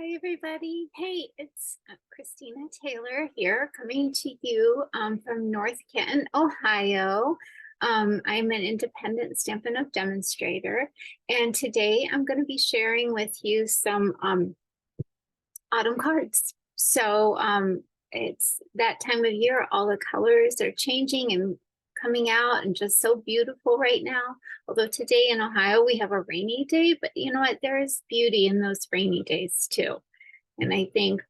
Hi, everybody. Hey, it's Christina Taylor here coming to you from North Canton, Ohio. I'm an independent Stampin' Up! Demonstrator, and today I'm going to be sharing with you some autumn cards. It's that time of year, all the colors are changing and coming out and just so beautiful right now. Although today in Ohio we have a rainy day, but you know what? There is beauty in those rainy days too. And I think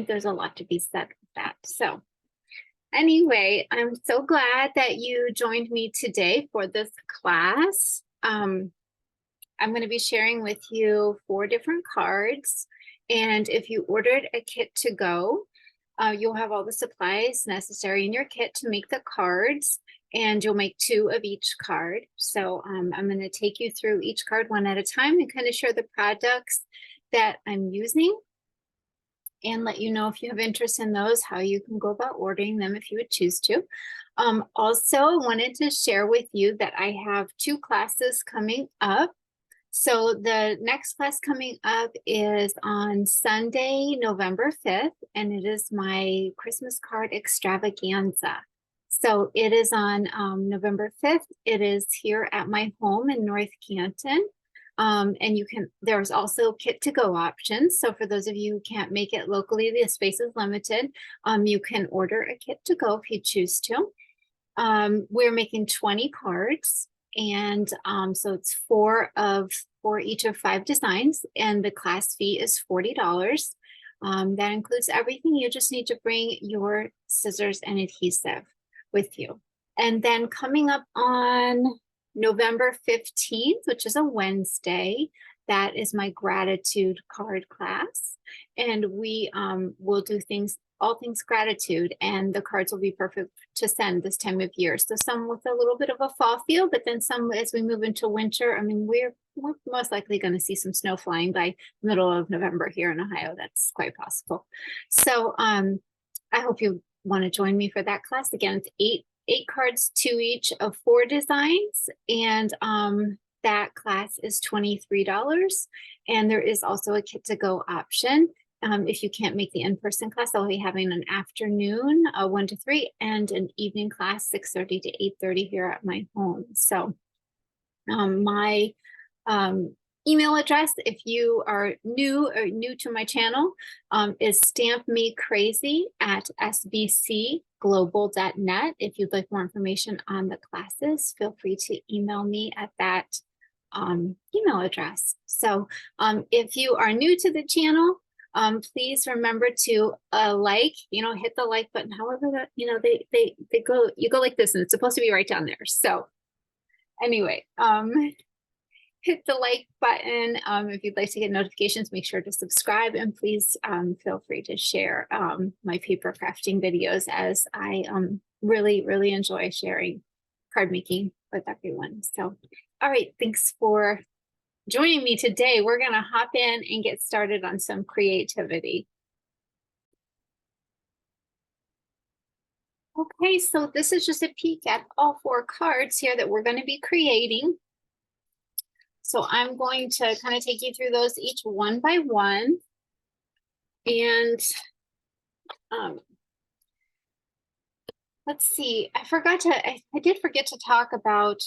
there's a lot to be said with that. So anyway, I'm so glad that you joined me today for this class. I'm going to be sharing with you 4 different cards. And if you ordered a kit to go, you'll have all the supplies necessary in your kit to make the cards, and you'll make 2 of each card. So I'm going to take you through each card one at a time and kind of share the products that I'm using and let you know if you have interest in those, how you can go about ordering them if you would choose to. Also wanted to share with you that I have 2 classes coming up. So the next class coming up is on Sunday, November 5th, and it is my Christmas card extravaganza. So it is on November 5th. It is here at my home in North Canton. And there's also kit to go options. So for those of you who can't make it locally, the space is limited. You can order a kit to go if you choose to. We're making 20 cards. And so it's 4 each of 5 designs, and the class fee is $40. That includes everything. You just need to bring your scissors and adhesive with you. And then coming up on November 15th, which is a Wednesday, that is my gratitude card class. And we will do all things gratitude, and the cards will be perfect to send this time of year. So some with a little bit of a fall feel, but then some as we move into winter. I mean, we're most likely going to see some snow flying by middle of November here in Ohio. That's quite possible. So I hope you want to join me for that class. Again, it's eight cards, 2 each of 4 designs, and that class is $23. And there is also a kit to go option. If you can't make the in-person class, I'll be having an afternoon 1 to 3 and an evening class 6:30 to 8:30 here at my home. So my email address, if you are new to my channel, is stampmecrazy@sbcglobal.net. If you'd like more information on the classes, feel free to email me at that email address. So if you are new to the channel, please remember to hit the like button. However, that they go, you go like this, and it's supposed to be right down there. So anyway, hit the like button. If you'd like to get notifications, make sure to subscribe, and please feel free to share my paper crafting videos, as I really, really enjoy sharing card making with everyone. So, all right, thanks for joining me today. We're going to hop in and get started on some creativity. Okay, so this is just a peek at all 4 cards here that we're going to be creating. So I'm going to kind of take you through those each one by one. And let's see, I did forget to talk about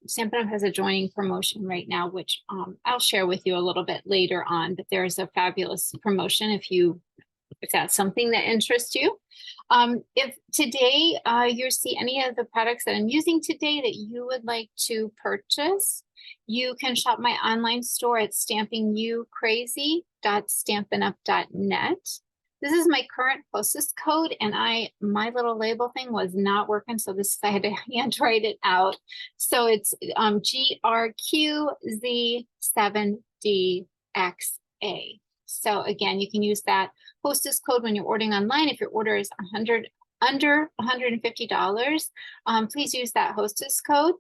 Stampin' Up! Has a joining promotion right now, which I'll share with you a little bit later on, but there's a fabulous promotion if that's something that interests you. If today you see any of the products that I'm using today that you would like to purchase, you can shop my online store at stampingyoucrazy.stampinup.net. This is my current hostess code, and my little label thing was not working, so I had to hand write it out. So it's GRQZ7DXA. So again, you can use that hostess code when you're ordering online. If your order is under $150, please use that hostess code.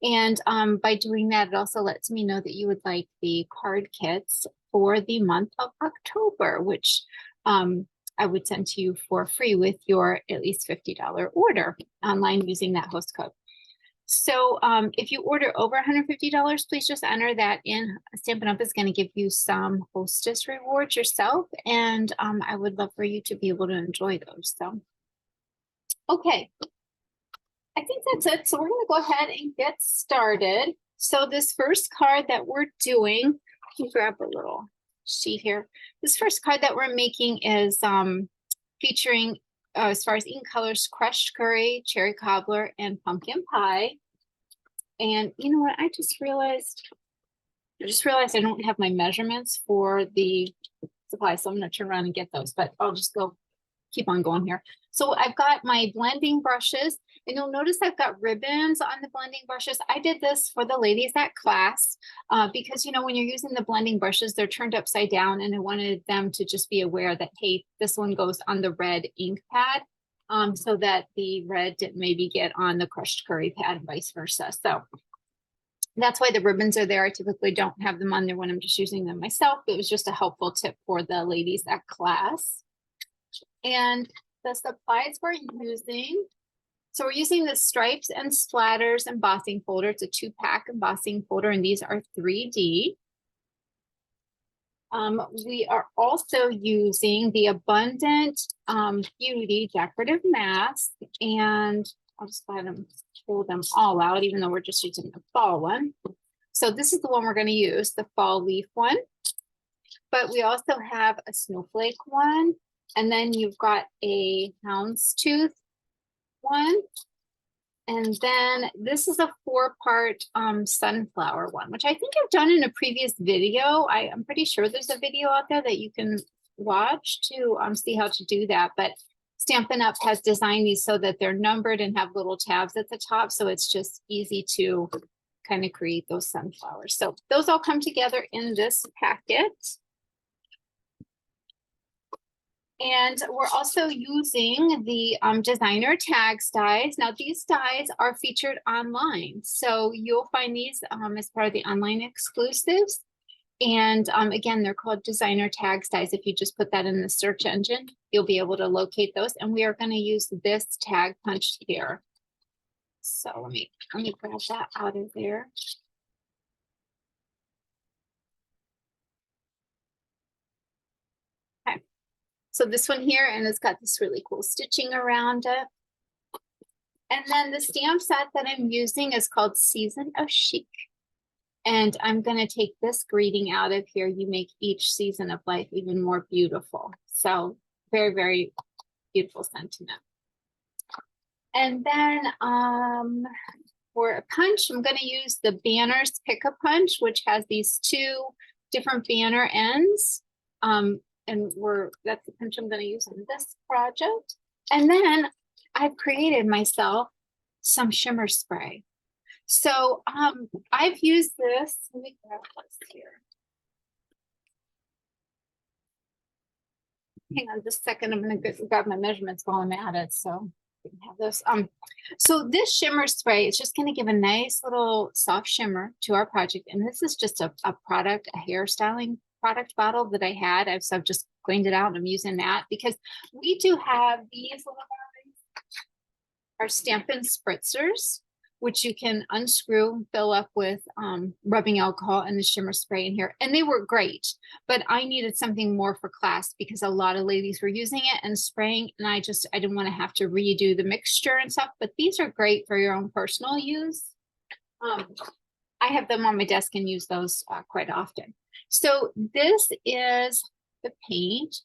And by doing that, it also lets me know that you would like the card kits for the month of October, which I would send to you for free with your at least $50 order online using that host code. So if you order over $150, please just enter that in. Stampin' Up! Is going to give you some hostess rewards yourself, and I would love for you to be able to enjoy those. So, okay, I think that's it. So we're going to go ahead and get started. So this first card that we're doing, I can grab a little sheet here. This first card that we're making is featuring, as far as ink colors, crushed curry, cherry cobbler, and pumpkin pie. And you know what? I just realized I don't have my measurements for the supplies, so I'm gonna turn around and get those, but I'll just keep on going here. So I've got my blending brushes, and you'll notice I've got ribbons on the blending brushes. I did this for the ladies at class because, you know, when you're using the blending brushes, they're turned upside down, and I wanted them to just be aware that, hey, this one goes on the red ink pad, so that the red didn't maybe get on the crushed curry pad and vice versa. So that's why the ribbons are there. I typically don't have them on there when I'm just using them myself. It was just a helpful tip for the ladies at class. And the supplies we're using, so we're using the Stripes and Splatters embossing folder. It's a 2-pack embossing folder, and these are 3D. We are also using the Abundant Beauty decorative mask, and I'll just go ahead and pull them all out, even though we're just using the fall one. So this is the one we're going to use, the fall leaf one. But we also have a snowflake one, and then you've got a houndstooth one. And then this is a 4-part sunflower one, which I think I've done in a previous video. I'm pretty sure there's a video out there that you can watch to see how to do that. But Stampin' Up! Has designed these so that they're numbered and have little tabs at the top. So it's just easy to kind of create those sunflowers. So those all come together in this packet. And we're also using the designer tags dies. Now these dies are featured online. So you'll find these as part of the online exclusives. And again, they're called designer tags dies. If you just put that in the search engine, you'll be able to locate those. And we are going to use this tag punch here. So let me grab that out of there. Okay. So this one here, and it's got this really cool stitching around it. And then the stamp set that I'm using is called Season of Chic. And I'm going to take this greeting out of here. You make each season of life even more beautiful. So very, very beautiful sentiment. And then for a punch, I'm going to use the Banners Pick-a-Punch, which has these 2 different banner ends. And that's the punch I'm going to use in this project. And then I've created myself some shimmer spray. So I've used this. Let me grab this here. Hang on just a second. I'm going to grab my measurements while I'm at it. So we can have this. So this shimmer spray is just going to give a nice little soft shimmer to our project. And this is just a product, a hairstyling product bottle that I had. So I've just cleaned it out and I'm using that because we do have these little guys, our Stampin' Spritzers, which you can unscrew, fill up with rubbing alcohol and the shimmer spray in here. And they were great, but I needed something more for class because a lot of ladies were using it and spraying, and I didn't want to have to redo the mixture and stuff, but these are great for your own personal use. I have them on my desk and use those quite often. So this is the paint.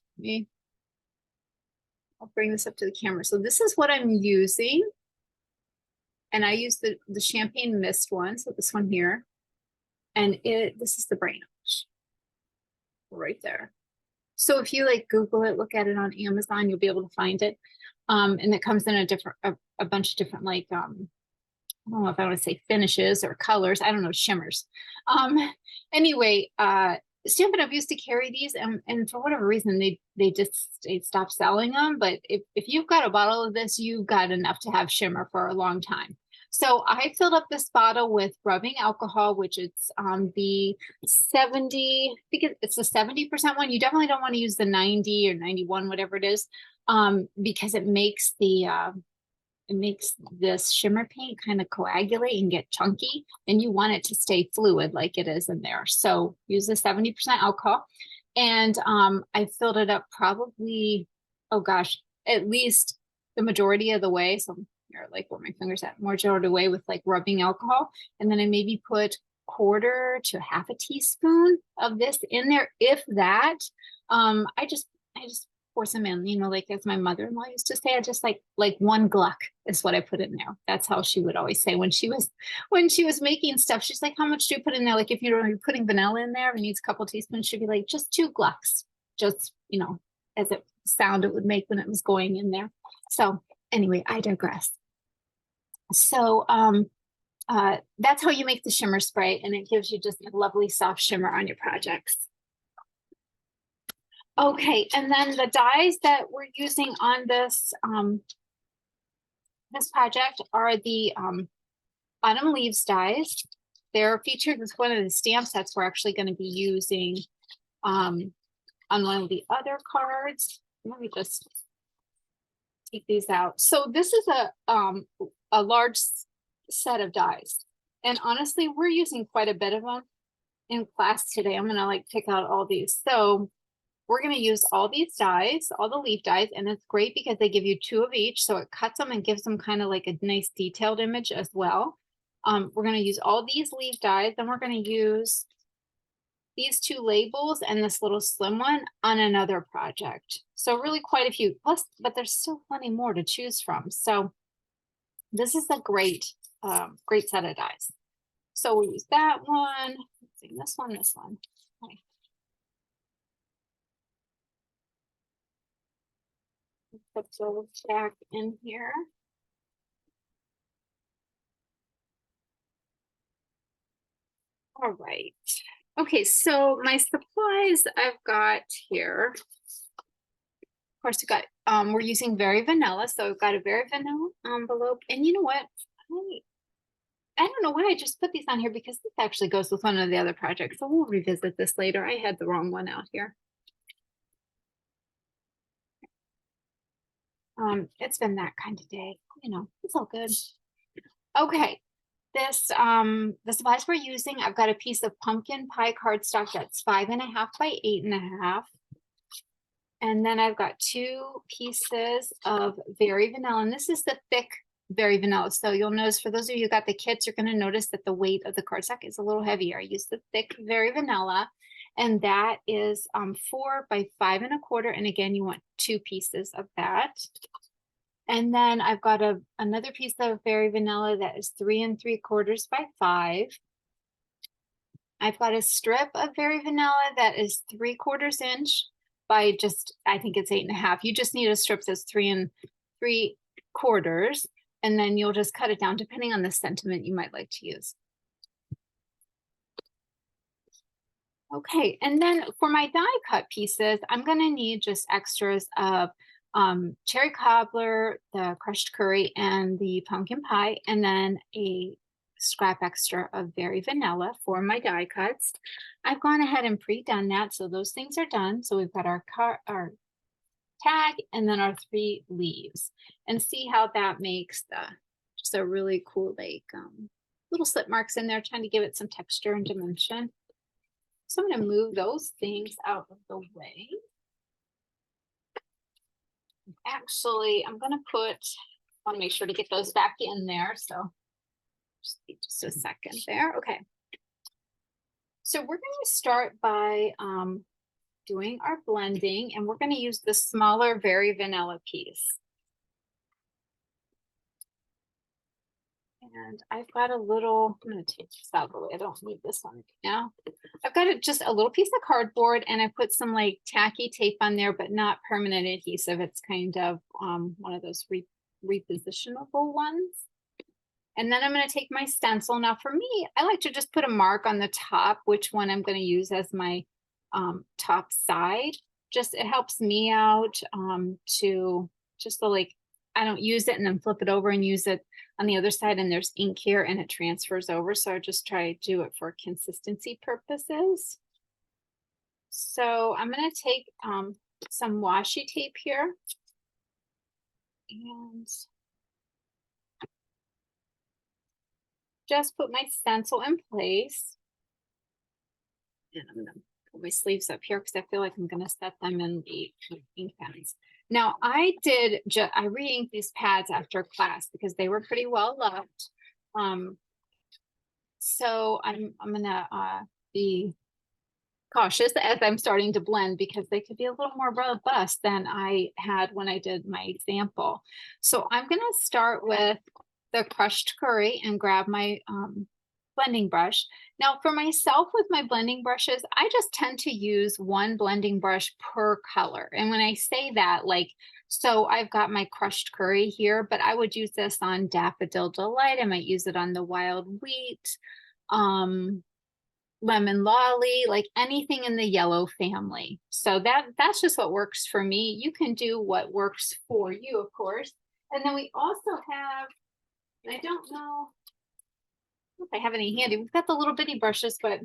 I'll bring this up to the camera. So this is what I'm using. And I use the Champagne Mist one, so this one here. And this is the Brainwash right there. So if you like Google it, look at it on Amazon, you'll be able to find it. And it comes in a bunch of different, like, I don't know if I want to say finishes or colors. I don't know, shimmers. Anyway, Stampin' Up! Used to carry these, and for whatever reason, they stopped selling them. But if you've got a bottle of this, you've got enough to have shimmer for a long time. So I filled up this bottle with rubbing alcohol, which it's the 70, I think it's the 70% one. You definitely don't want to use the 90 or 91, whatever it is, because it makes the it makes this shimmer paint kind of coagulate and get chunky, and you want it to stay fluid like it is in there. So use the 70% alcohol. And I filled it up probably, oh gosh, at least the majority of the way. So here, like where my fingers at, majority of the way with like rubbing alcohol. And then I maybe put quarter to half a teaspoon of this in there, if that. I just pour some in, you know, like as my mother-in-law used to say, I just like one gluck is what I put in there. That's how she would always say when she was making stuff. She's like, how much do you put in there? Like if you're putting vanilla in there, it needs a couple teaspoons. She'd be like, just 2 glucks, just, you know, as it sound it would make when it was going in there. So anyway, I digress. So that's how you make the shimmer spray, and it gives you just a lovely soft shimmer on your projects. Okay, and then the dyes that we're using on this this project are the autumn leaves dyes. They're featured as one of the stamp sets we're actually going to be using on one of the other cards. Let me just take these out. So this is a large set of dyes, and honestly, we're using quite a bit of them in class today. I'm gonna like pick out all these. So we're going to use all these dyes, all the leaf dyes, and it's great because they give you 2 of each. So it cuts them and gives them kind of like a nice detailed image as well. We're going to use all these leaf dyes, then we're going to use these 2 labels and this little slim one on another project. So really quite a few, plus, but there's still plenty more to choose from. So this is a great, great set of dyes. So we'll use that one, this one, this one. Okay. Put those back in here. All right. Okay, so my supplies I've got here. Of course, we got we're using Very Vanilla, so I've got a Very Vanilla envelope. And you know what? I don't know why I just put these on here, because this actually goes with one of the other projects. So we'll revisit this later. I had the wrong one out here. It's been that kind of day, you know, it's all good. Okay, this the supplies we're using, I've got a piece of pumpkin pie cardstock that's 5.5 by 8.5. And then I've got 2 pieces of Very Vanilla, and this is the thick Very Vanilla. So you'll notice, for those of you who got the kits, you're going to notice that the weight of the cardstock is a little heavier. I use the thick Very Vanilla, and that is 4 by 5.25. And again, you want 2 pieces of that. And then I've got another piece of Very Vanilla that is 3 3/4 by 5. I've got a strip of Very Vanilla that is 3/4 inch by just, I think it's 8.5. You just need a strip that's 3 3/4, and then you'll just cut it down depending on the sentiment you might like to use. Okay, and then for my die cut pieces, I'm gonna need just extras of cherry cobbler, the crushed curry, and the pumpkin pie, and then a scrap extra of Very Vanilla for my die cuts. I've gone ahead and pre-done that, so those things are done. So we've got our tag and then our 3 leaves, and see how that makes just a really cool, like little slip marks in there, trying to give it some texture and dimension. So I'm going to move those things out of the way. Actually, I'm going to want to make sure to get those back in there. So just a second there. Okay. So we're going to start by doing our blending, and we're going to use the smaller Very Vanilla piece. And I've got a little, I'm going to take this out of the way. I don't need this one now. I've got just a little piece of cardboard, and I put some like tacky tape on there, but not permanent adhesive. It's kind of one of those repositionable ones. And then I'm going to take my stencil. Now for me, I like to just put a mark on the top, which one I'm going to use as my top side. Just, it helps me out to just so like, I don't use it and then flip it over and use it on the other side, and there's ink here and it transfers over. So I just try to do it for consistency purposes. So I'm going to take some washi tape here, and just put my stencil in place. And I'm gonna put my sleeves up here because I feel like I'm gonna set them in the ink pens. Now I re-inked these pads after class because they were pretty well loved. So I'm gonna be cautious as I'm starting to blend because they could be a little more robust than I had when I did my example. So I'm gonna start with the crushed curry and grab my blending brush. Now for myself with my blending brushes, I just tend to use one blending brush per color. And when I say that, like, so I've got my crushed curry here, but I would use this on Daffodil Delight. I might use it on the Wild Wheat, Lemon Lolly, like anything in the yellow family. So that's just what works for me. You can do what works for you, of course. And then we also have, I don't know if I have any handy. We've got the little bitty brushes, but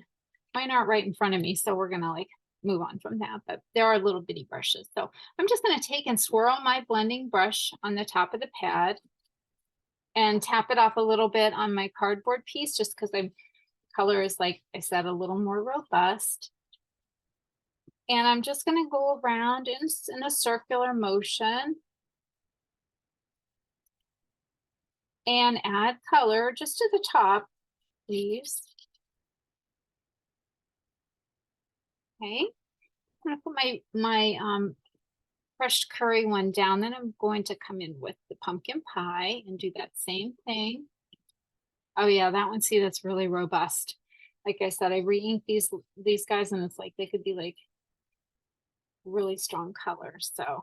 mine aren't right in front of me. So we're gonna like move on from that, but there are little bitty brushes. So I'm just gonna take and swirl my blending brush on the top of the pad and tap it off a little bit on my cardboard piece just because I'm color is, like I said, a little more robust. And I'm just going to go around in a circular motion and add color just to the top, please. Okay, I'm going to put my crushed curry one down. Then I'm going to come in with the pumpkin pie and do that same thing. Oh yeah, that one, see, that's really robust. Like I said, I re-inked these guys and it's like they could be like really strong colors. So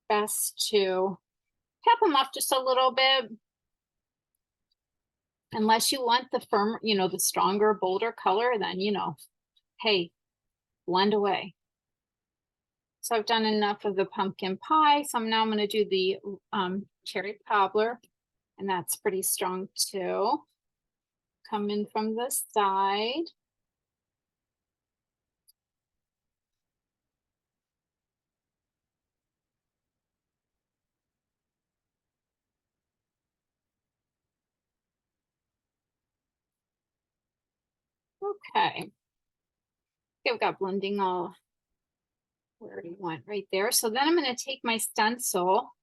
best to tap them off just a little bit. Unless you want the firm, the stronger, bolder color, then, hey, blend away. So I've done enough of the pumpkin pie. So now I'm going to do the cherry cobbler, and that's pretty strong too. Come in from the side. Okay. I've got blending all where you want right there. So then I'm going to take my stencil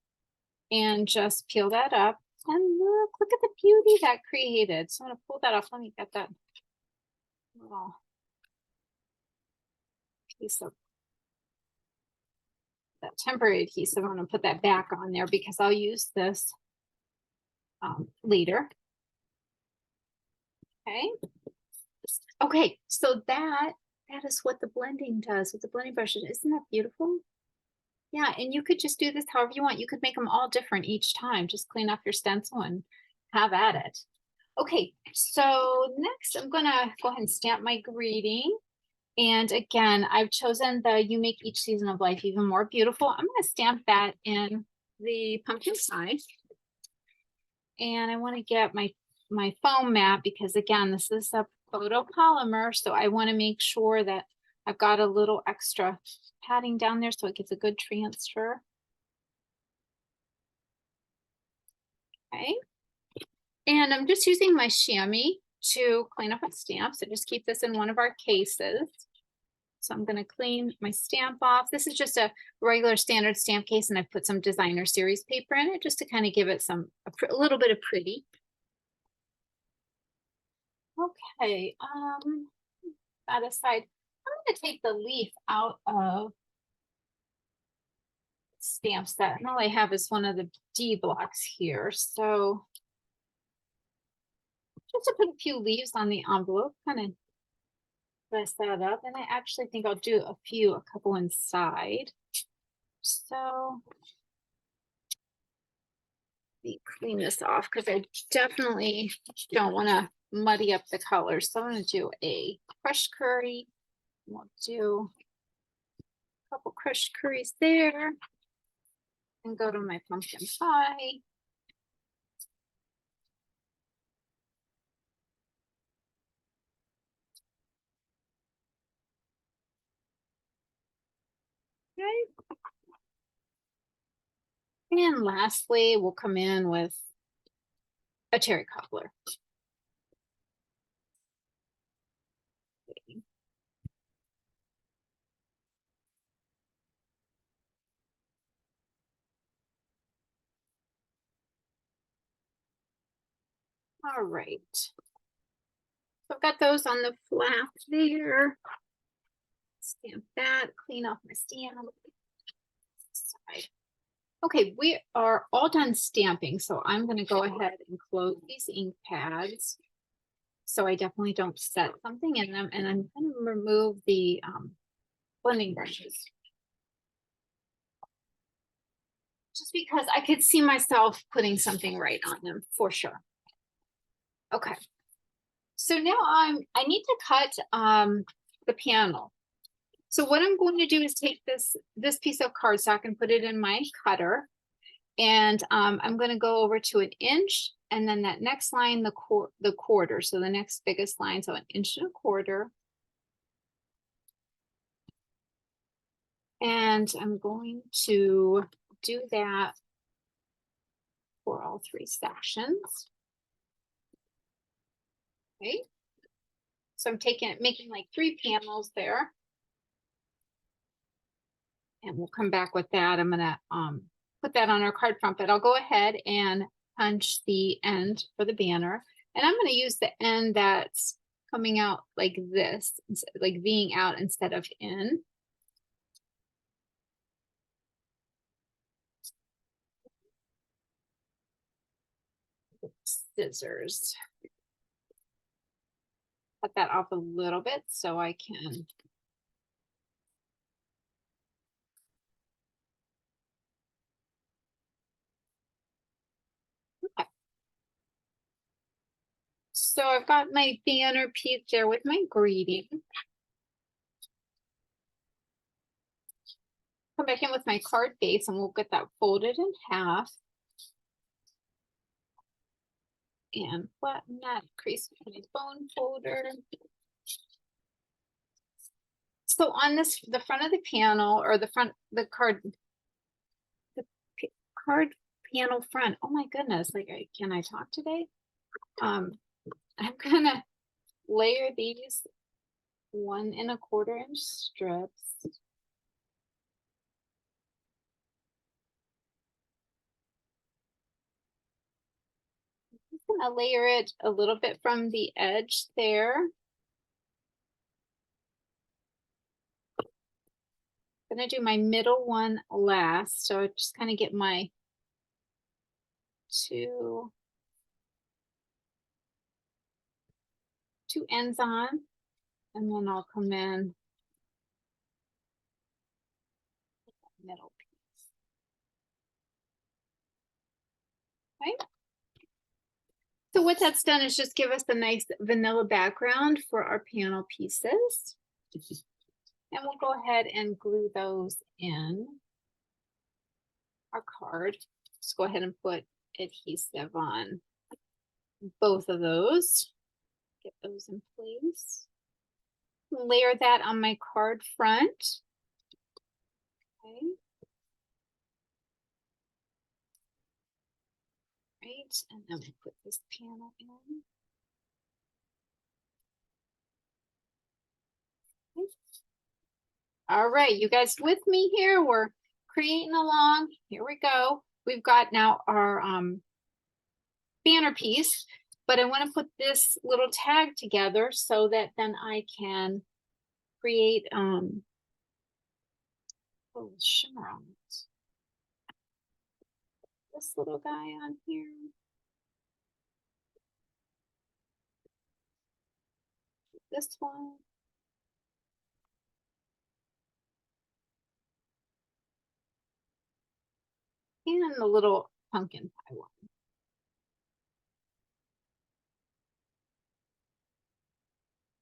and just peel that up. And look at the beauty that created. So I'm going to pull that off. Let me get that little piece of that temporary adhesive. I'm going to put that back on there because I'll use this later. Okay. Okay, so that is what the blending does with the blending brushes. Isn't that beautiful? Yeah, and you could just do this however you want. You could make them all different each time. Just clean up your stencil and have at it. Okay, so next I'm gonna go ahead and stamp my greeting. And again, I've chosen the You Make Each Season of Life Even More Beautiful. I'm gonna stamp that in the pumpkin pie. And I want to get my foam mat because again, this is a photopolymer. So I want to make sure that I've got a little extra padding down there so it gets a good transfer. Okay. And I'm just using my chamois to clean up my stamps. So just keep this in one of our cases. So I'm going to clean my stamp off. This is just a regular standard stamp case, and I've put some designer series paper in it just to kind of give it a little bit of pretty. Okay, that aside, I'm going to take the leaf out of stamps that, and all I have is one of the D blocks here. So just to put a few leaves on the envelope, kind of press that up. And I actually think I'll do a couple inside. So let me clean this off because I definitely don't want to muddy up the colors. So I'm going to do a crushed curry. We'll do a couple crushed curries there. And go to my pumpkin pie. Okay. And lastly, we'll come in with a cherry cobbler. All right. So I've got those on the flap there. Stamp that, clean off my stamp. Side. Okay, we are all done stamping, so I'm going to go ahead and close these ink pads. So I definitely don't set something in them, and I'm going to remove the blending brushes. Just because I could see myself putting something right on them for sure. Okay. So now I need to cut the panel. So what I'm going to do is take this piece of cardstock and put it in my cutter. And I'm going to go over to 1 inch, and then that next line, the quarter. So the next biggest line, so 1 1/4 inches. And I'm going to do that for all 3 sections. Okay. So I'm making like 3 panels there. And we'll come back with that. I'm gonna put that on our card front, but I'll go ahead and punch the end for the banner. And I'm gonna use the end that's coming out like this, like Ving out instead of in. Scissors. Cut that off a little bit so I can. Okay. So I've got my banner piece there with my greeting. Come back in with my card base and we'll get that folded in half. And flatten that crease between bone folder. So on the front of the panel, or the card panel front. Oh my goodness! Like, can I talk today? I'm gonna layer these 1 1/4 inch strips. I'm gonna layer it a little bit from the edge there. I'm gonna do my middle one last, so I just kind of get my 2 ends on, and then I'll come in middle piece. Okay. So what that's done is just give us a nice vanilla background for our panel pieces. And we'll go ahead and glue those in our card. Just go ahead and put adhesive on both of those. Get those in place. Layer that on my card front. Okay. Right, and then we put this panel in. Okay. All right, you guys with me here? We're creating along. Here we go. We've got now our banner piece, but I want to put this little tag together so that then I can create shimmer on it. This little guy on here. This one. And the little pumpkin pie one.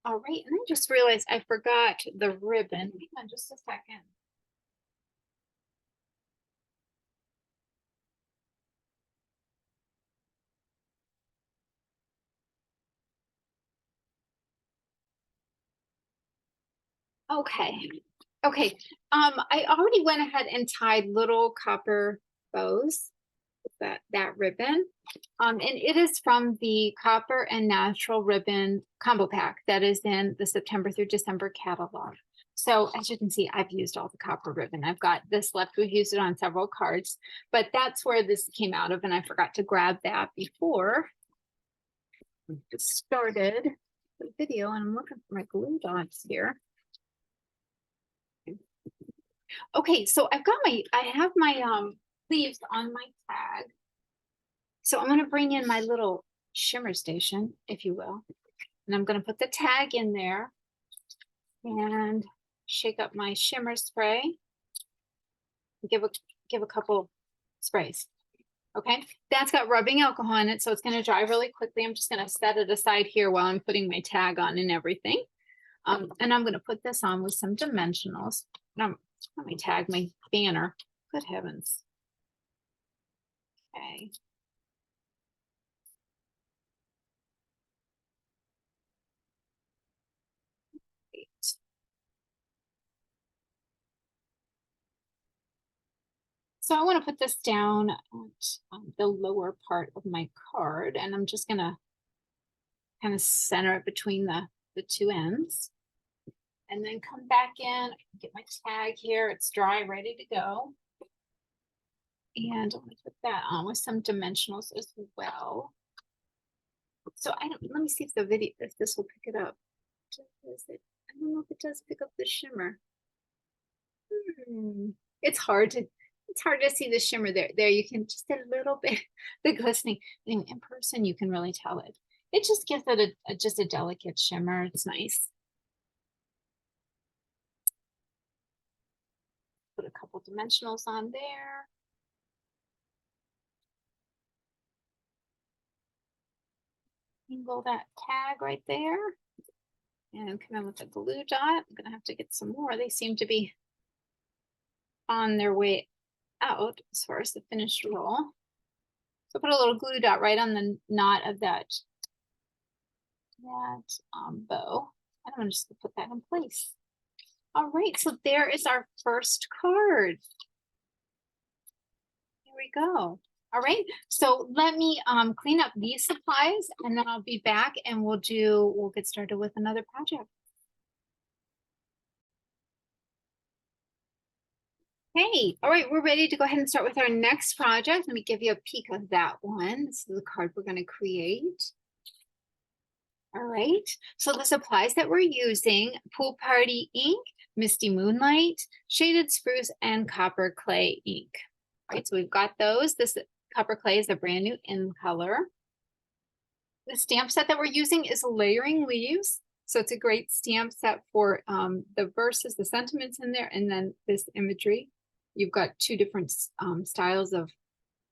All right, and I just realized I forgot the ribbon. Hang on just a second. Okay. Okay. I already went ahead and tied little copper bows with that ribbon. And it is from the Copper and Natural Ribbon combo pack that is in the September through December catalog. So as you can see, I've used all the copper ribbon. I've got this left. We've used it on several cards, but that's where this came out of, and I forgot to grab that before. Just started the video and I'm looking for my glue dots here. Okay, so I have my leaves on my tag. So I'm gonna bring in my little shimmer station, if you will. And I'm gonna put the tag in there and shake up my shimmer spray. Give a couple sprays. Okay, that's got rubbing alcohol in it, so it's gonna dry really quickly. I'm just gonna set it aside here while I'm putting my tag on and everything. And I'm gonna put this on with some dimensionals. Let me tag my banner. Good heavens. Okay. So I want to put this down at the lower part of my card, and I'm just gonna kind of center it between the two ends. And then come back in, get my tag here. It's dry, ready to go. And I'm gonna put that on with some dimensionals as well. So let me see if if this will pick it up. I don't know if it does pick up the shimmer. It's hard to see the shimmer there. There you can just a little bit, the glistening. Anyway, in person, you can really tell it. It just gives it just a delicate shimmer. It's nice. Put a couple dimensionals on there. Angle that tag right there. And come in with a glue dot. I'm gonna have to get some more. They seem to be on their way out as far as the finished roll. So put a little glue dot right on the knot of that bow. And I'm just gonna put that in place. All right, so there is our first card. Here we go. All right, so let me clean up these supplies and then I'll be back and we'll get started with another project. Hey, all right, we're ready to go ahead and start with our next project. Let me give you a peek of that one. This is the card we're going to create. All right, so the supplies that we're using: Pool Party ink, Misty Moonlight, Shaded Spruce, and Copper Clay ink. All right, so we've got those. This Copper Clay is a brand new in color. The stamp set that we're using is Layering Leaves. So it's a great stamp set for the verses, the sentiments in there, and then this imagery. You've got two different styles of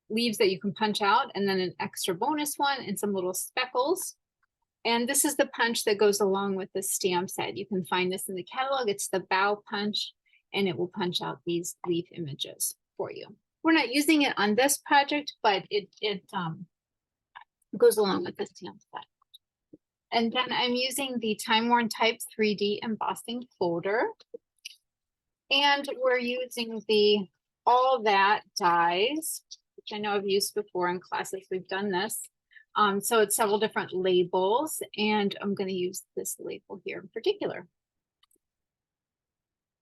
leaves that you can punch out, and then an extra bonus one and some little speckles. And this is the punch that goes along with the stamp set. You can find this in the catalog. It's the bow punch, and it will punch out these leaf images for you. We're not using it on this project, but it goes along with the stamp set. And then I'm using the Time Worn Type 3D embossing folder. And we're using the All That dies, which I know I've used before in classes. We've done this. So it's several different labels, and I'm going to use this label here in particular.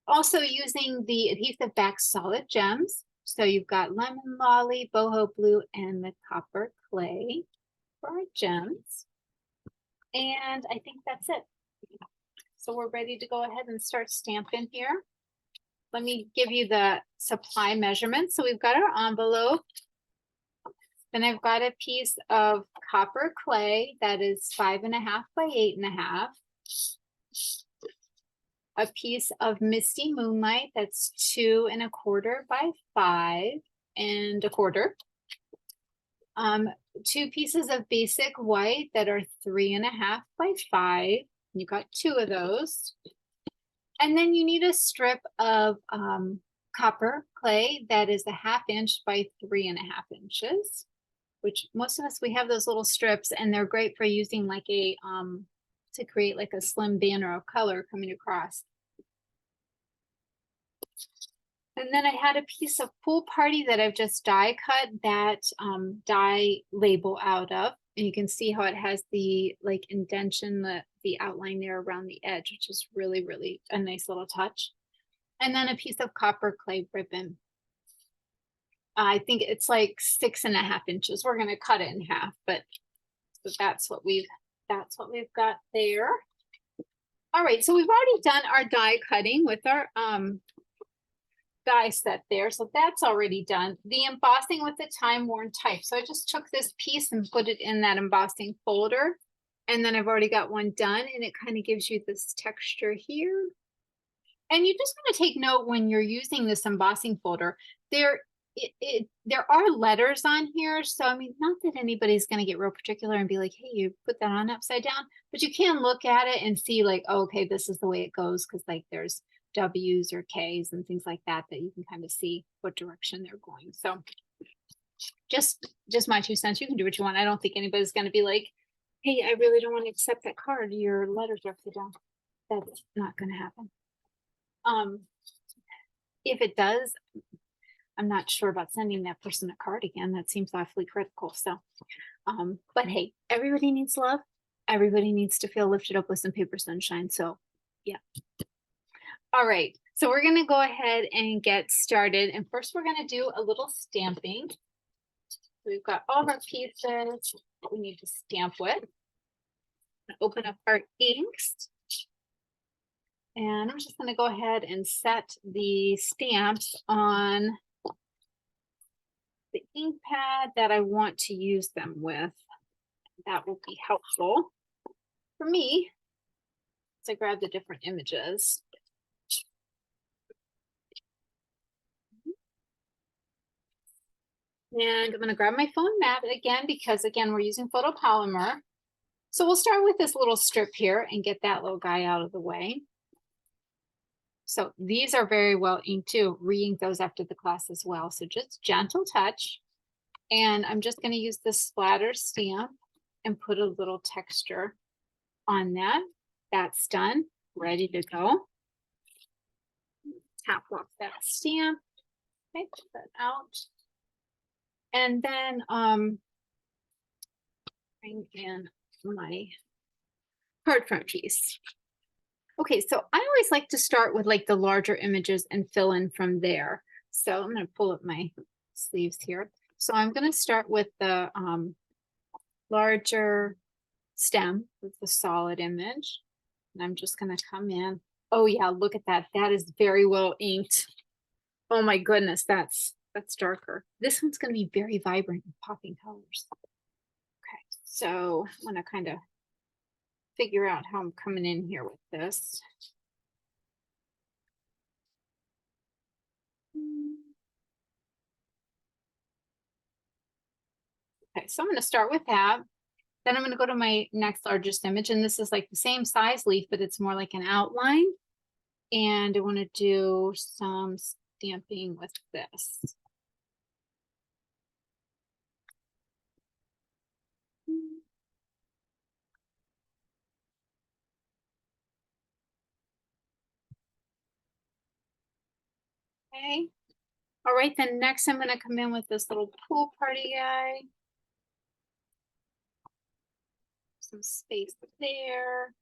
Also using the adhesive back Solid Gems. So you've got Lemon Lolly, Boho Blue, and the Copper Clay for our gems. And I think that's it. So we're ready to go ahead and start stamping here. Let me give you the supply measurements. So we've got our envelope. Then I've got a piece of copper clay that is 5.5 by 8.5. A piece of Misty Moonlight that's 2.25 by 5.25. 2 pieces of basic white that are 3.5 by 5. You got 2 of those. And then you need a strip of copper clay that is 1/2 inch by 3.5 inches, which most of us, we have those little strips, and they're great for using like a to create like a slim banner of color coming across. And then I had a piece of Pool Party that I've just die cut that die label out of. And you can see how it has the like indentation, the outline there around the edge, which is really, really a nice little touch. And then a piece of copper clay ribbon. I think it's like 6.5 inches. We're going to cut it in half, but so that's what we've that's what we've got there. All right, so we've already done our die cutting with our die set there, so that's already done. The embossing with the time worn type. So I just took this piece and put it in that embossing folder, and then I've already got one done, and it kind of gives you this texture here. And you just want to take note when you're using this embossing folder, there are letters on here. So, I mean, not that anybody's going to get real particular and be like, hey, you put that on upside down, but you can look at it and see like, oh, okay, this is the way it goes. Cause like there's W's or K's and things like that, that you can kind of see what direction they're going. So just my 2 cents, you can do what you want. I don't think anybody's going to be like, hey, I really don't want to accept that card. Your letters are upside down. That's not going to happen. If it does, I'm not sure about sending that person a card again. That seems awfully critical. So, but hey, everybody needs love. Everybody needs to feel lifted up with some paper sunshine. So, yeah. All right. So we're going to go ahead and get started. And first we're going to do a little stamping. So we've got all of our pieces that we need to stamp with. Open up our inks. And I'm just going to go ahead and set the stamps on the ink pad that I want to use them with. That will be helpful for me as I grab the different images. And I'm going to grab my foam mat again, because again, we're using photopolymer. So we'll start with this little strip here and get that little guy out of the way. So these are very well inked too. Re-ink those after the class as well. So just gentle touch. And I'm just going to use the splatter stamp and put a little texture on that. That's done. Ready to go. Tap off that stamp. Okay, put that out. And then bring in my card front piece. Okay, so I always like to start with like the larger images and fill in from there. So I'm going to pull up my sleeves here. So I'm going to start with the larger stem with the solid image. And I'm just going to come in. Oh yeah, look at that. That is very well inked. Oh my goodness, that's darker. This one's going to be very vibrant and popping colors. Okay, so I'm going to kind of figure out how I'm coming in here with this. Okay, so I'm going to start with that. Then I'm going to go to my next largest image, and this is like the same size leaf, but it's more like an outline. And I want to do some stamping with this. Okay. All right, then next I'm going to come in with this little pool party guy. Some space there.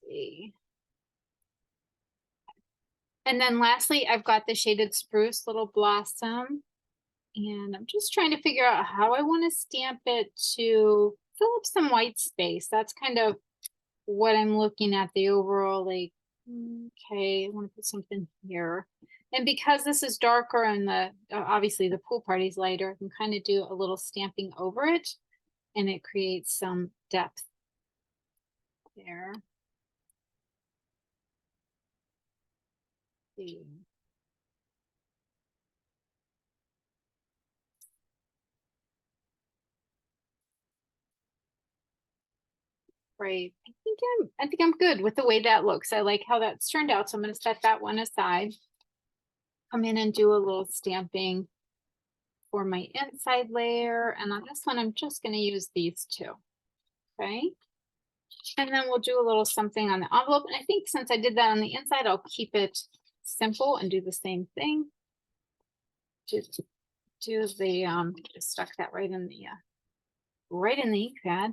See. And then lastly, I've got the shaded spruce little blossom. And I'm just trying to figure out how I want to stamp it to fill up some white space. That's kind of what I'm looking at, the overall, like, okay, I want to put something here. And because this is darker and the obviously the pool party's lighter, I can kind of do a little stamping over it, and it creates some depth there. See. Right. I think I'm good with the way that looks. I like how that's turned out. So I'm going to set that one aside. Come in and do a little stamping for my inside layer. And on this one, I'm just going to use these two. Okay. And then we'll do a little something on the envelope. And I think since I did that on the inside, I'll keep it simple and do the same thing. Just do the just stuck that right in the ink pad.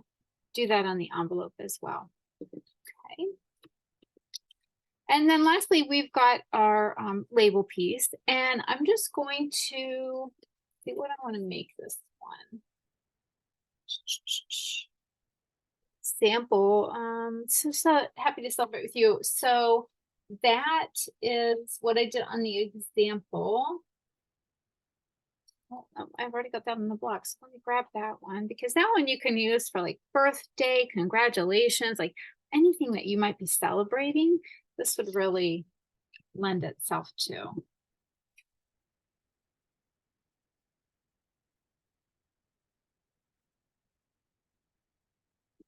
Do that on the envelope as well. Okay. And then lastly, we've got our label piece, and I'm just going to see what I want to make this one. Sample. So happy to celebrate with you. So that is what I did on the example. Oh, I've already got that on the block. So let me grab that one, because that one you can use for like birthday, congratulations, like anything that you might be celebrating. This would really lend itself to.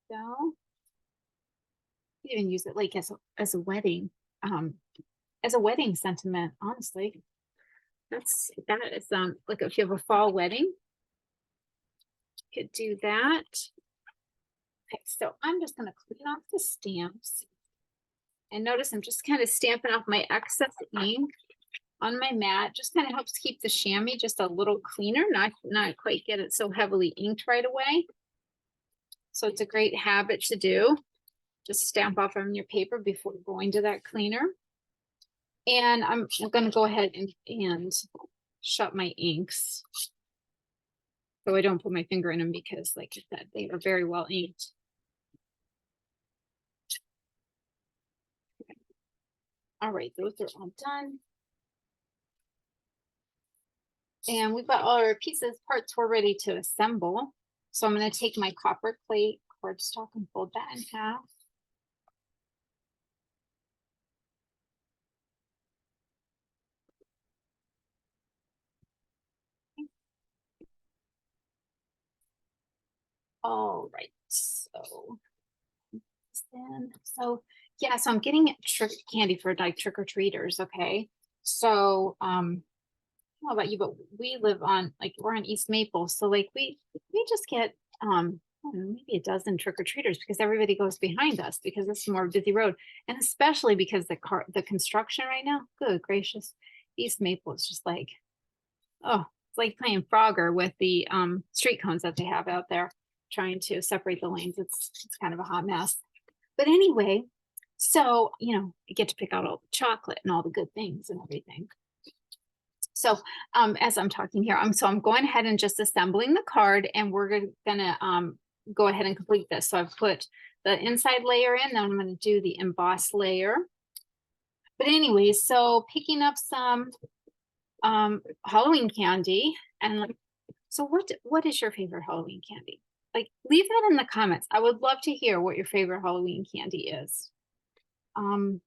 So you can use it like as a wedding, um, as a wedding sentiment, honestly. That is like if you have a fall wedding, you could do that. Okay, so I'm just gonna clean off the stamps. And notice I'm just kind of stamping off my excess ink on my mat. Just kind of helps keep the chamois just a little cleaner, not quite get it so heavily inked right away. So it's a great habit to do. Just stamp off on your paper before going to that cleaner. And I'm going to go ahead and shut my inks, so I don't put my finger in them, because like I said, they are very well inked. All right, those are all done. And we've got all our pieces, parts we're ready to assemble. So I'm going to take my copper plate cardstock and fold that in half. All right, so then, so yeah, so I'm getting trick candy for like trick-or-treaters. Okay, so I don't know about you, but we live on, like, we're on East Maple, so like we just get I don't know, maybe a dozen trick-or-treaters, because everybody goes behind us, because it's a more busy road, and especially because the construction right now, good gracious, East Maple is just like, oh, it's like playing Frogger with the street cones that they have out there, trying to separate the lanes. It's kind of a hot mess. But anyway, so you get to pick out all the chocolate and all the good things and everything. So as I'm talking here, I'm going ahead and just assembling the card, and we're gonna go ahead and complete this. So I've put the inside layer in, then I'm going to do the emboss layer. But anyway, so picking up some Halloween candy, and like, so what is your favorite Halloween candy? Like, leave that in the comments. I would love to hear what your favorite Halloween candy is. Mine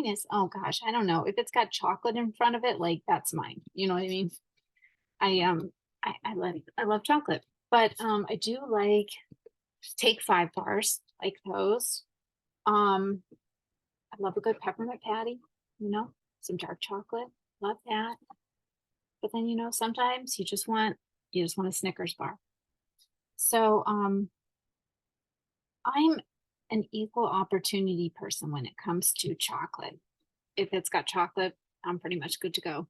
is, oh gosh, I don't know. If it's got chocolate in front of it, like that's mine. You know what I mean? I love chocolate, but I do like Take 5 bars, like those. I love a good peppermint patty, some dark chocolate. Love that. But then sometimes you just want a Snickers bar. So I'm an equal opportunity person when it comes to chocolate. If it's got chocolate, I'm pretty much good to go.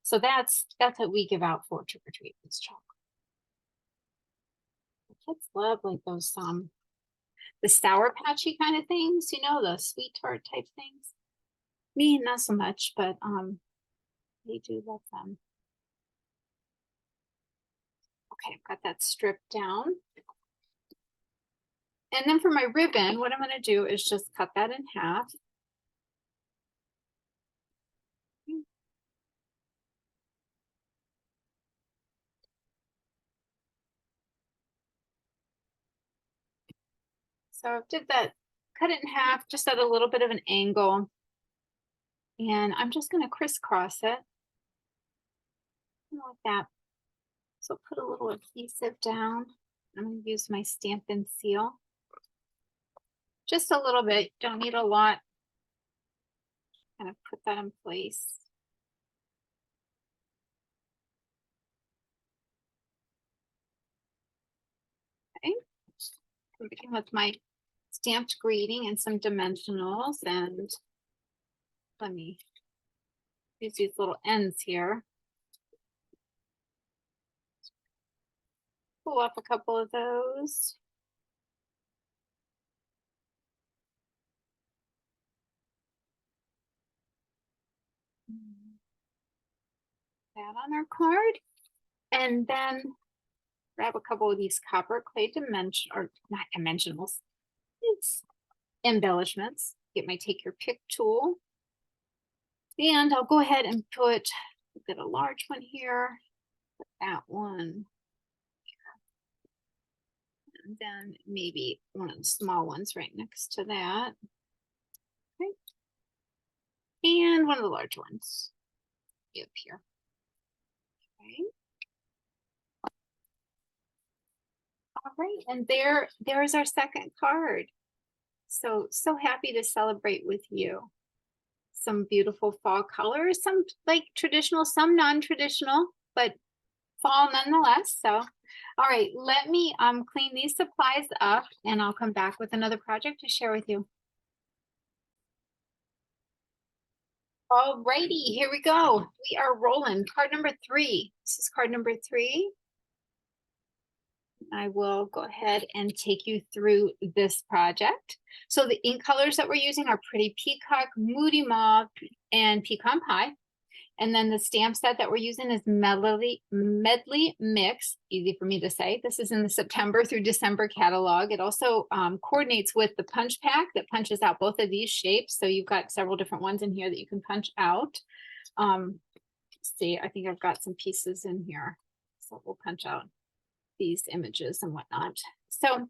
So that's what we give out for trick or treat, is chocolate. The kids love like those the Sour Patchy kind of things, the sweet tart type things. Me, not so much, but they do love them. Okay, I've got that stripped down. And then for my ribbon, what I'm going to do is just cut that in half. So I did that, cut it in half, just at a little bit of an angle. And I'm just going to crisscross it like that. So put a little adhesive down. I'm going to use my Stampin' Seal. Just a little bit, don't need a lot. Kind of put that in place. Okay. I'm begin with my stamped greeting and some dimensionals, and let me use these little ends here. Pull up a couple of those. That on our card. And then grab a couple of these copper clay dimension, or not dimensionals, it's embellishments. Get my take your pick tool. And I'll go ahead and put a large one here, put that one here. And then maybe one of the small ones right next to that. Okay. And one of the large ones up here. Okay. All right, and there is our second card. So happy to celebrate with you. Some beautiful fall colors, some like traditional, some non-traditional, but fall nonetheless. So, all right, let me clean these supplies up and I'll come back with another project to share with you. All righty, here we go. We are rolling. Card number 3. This is card number 3. I will go ahead and take you through this project. So the ink colors that we're using are Pretty Peacock, Moody Mauve, and Pecan Pie. And then the stamp set that we're using is Medley Mix, easy for me to say. This is in the September through December catalog. It also coordinates with the punch pack that punches out both of these shapes. So you've got several different ones in here that you can punch out. See, I think I've got some pieces in here. So we'll punch out these images and whatnot. So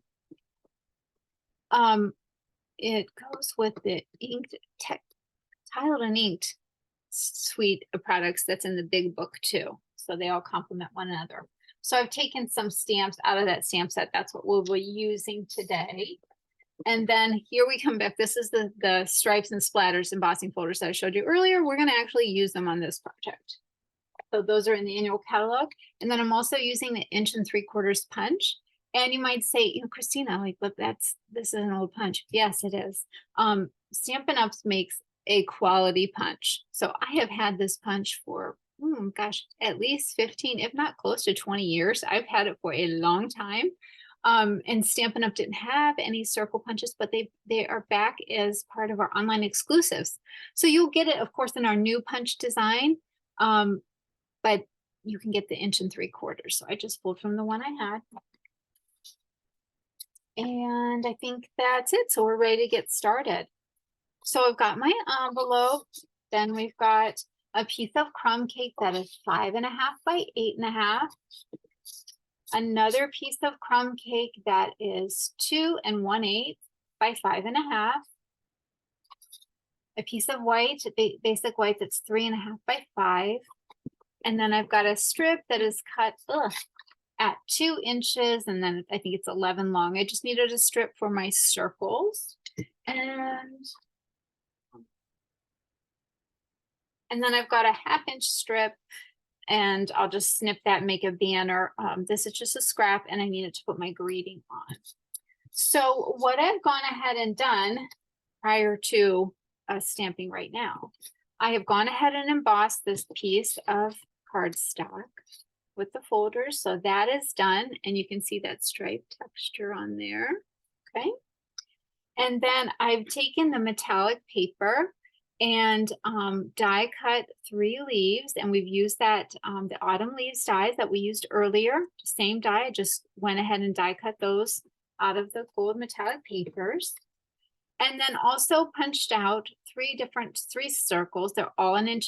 it goes with the inked tiled and inked suite of products that's in the big book too. So they all complement one another. So I've taken some stamps out of that stamp set. That's what we'll be using today. And then here we come back. This is the stripes and splatters embossing folders that I showed you earlier. We're going to actually use them on this project. So those are in the annual catalog. And then I'm also using the 1 3/4 punch. And you might say, you know, Christina, like, look, this is an old punch. Yes, it is. Stampin' Up! Makes a quality punch. So I have had this punch for, gosh, at least 15, if not close to 20 years. I've had it for a long time. And Stampin' Up! Didn't have any circle punches, but they are back as part of our online exclusives. So you'll get it, of course, in our new punch design. But you can get the 1 3/4. So I just pulled from the one I had. And I think that's it. So we're ready to get started. So I've got my envelope. Then we've got a piece of crumb cake that is 5.5 by 8.5. Another piece of crumb cake that is 2 1/8 by 5.5. A piece of white, basic white, that's 3.5 by 5. And then I've got a strip that is cut at 2 inches, and then I think it's 11 long. I just needed a strip for my circles. And then I've got a 1/2 inch strip, and I'll just snip that and make a banner. This is just a scrap, and I needed to put my greeting on. So what I've gone ahead and done prior to stamping right now, I have gone ahead and embossed this piece of cardstock with the folders. So that is done, and you can see that striped texture on there. Okay. And then I've taken the metallic paper and die cut 3 leaves, and we've used that the autumn leaves dies that we used earlier. Same die, I just went ahead and die cut those out of the gold metallic papers. And then also punched out 3 circles. They're all 1 1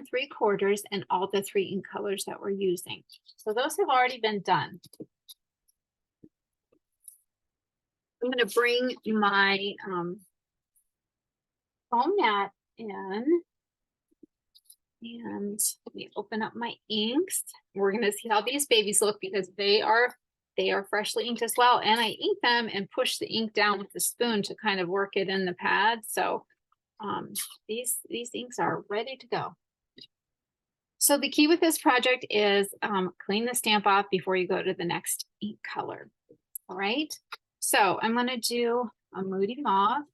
3/4, and all the 3 ink colors that we're using. So those have already been done. I'm going to bring my foam mat in, and let me open up my inks. We're going to see how these babies look, because they are freshly inked as well. And I ink them and push the ink down with the spoon to kind of work it in the pad. So these inks are ready to go. So the key with this project is clean the stamp off before you go to the next ink color. All right. So I'm going to do a Moody Mauve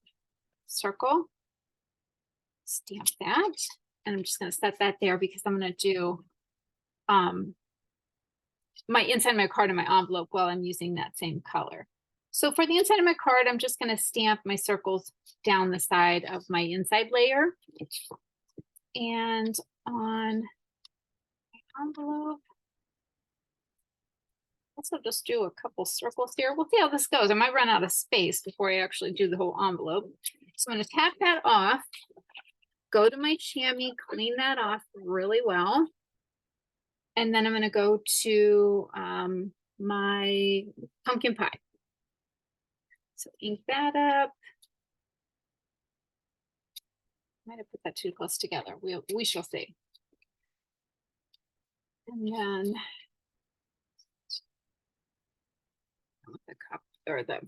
circle, stamp that, and I'm just going to set that there because I'm going to do my inside of my card and my envelope while I'm using that same color. So for the inside of my card, I'm just going to stamp my circles down the side of my inside layer. And on my envelope, I'll just do a couple circles here. We'll see how this goes. I might run out of space before I actually do the whole envelope. So I'm going to tap that off, go to my chamois, clean that off really well. And then I'm going to go to my pumpkin pie. So ink that up. Might have put that too close together. We shall see. And then the cup or the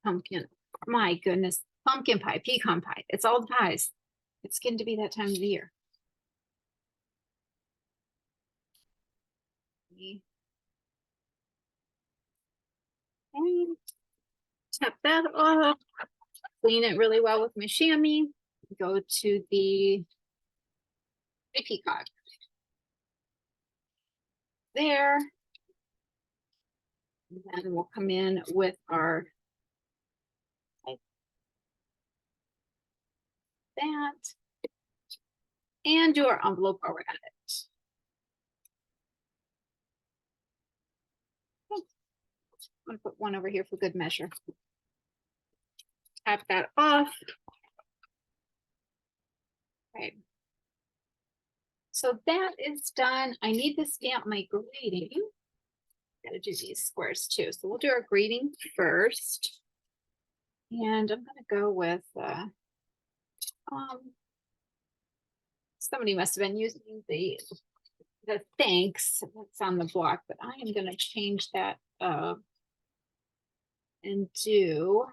pumpkin. My goodness, pumpkin pie, pecan pie. It's all the pies. It's getting to be that time of the year. And tap that off. Clean it really well with my chamois. Go to the peacock. There. And then we'll come in with our that and do our envelope around it. I'm going to put one over here for good measure. Tap that off. Okay. So that is done. I need to stamp my greeting. Got to do these squares too. So we'll do our greeting first. And I'm going to go with somebody must have been using the thanks that's on the block, but I am going to change that up and do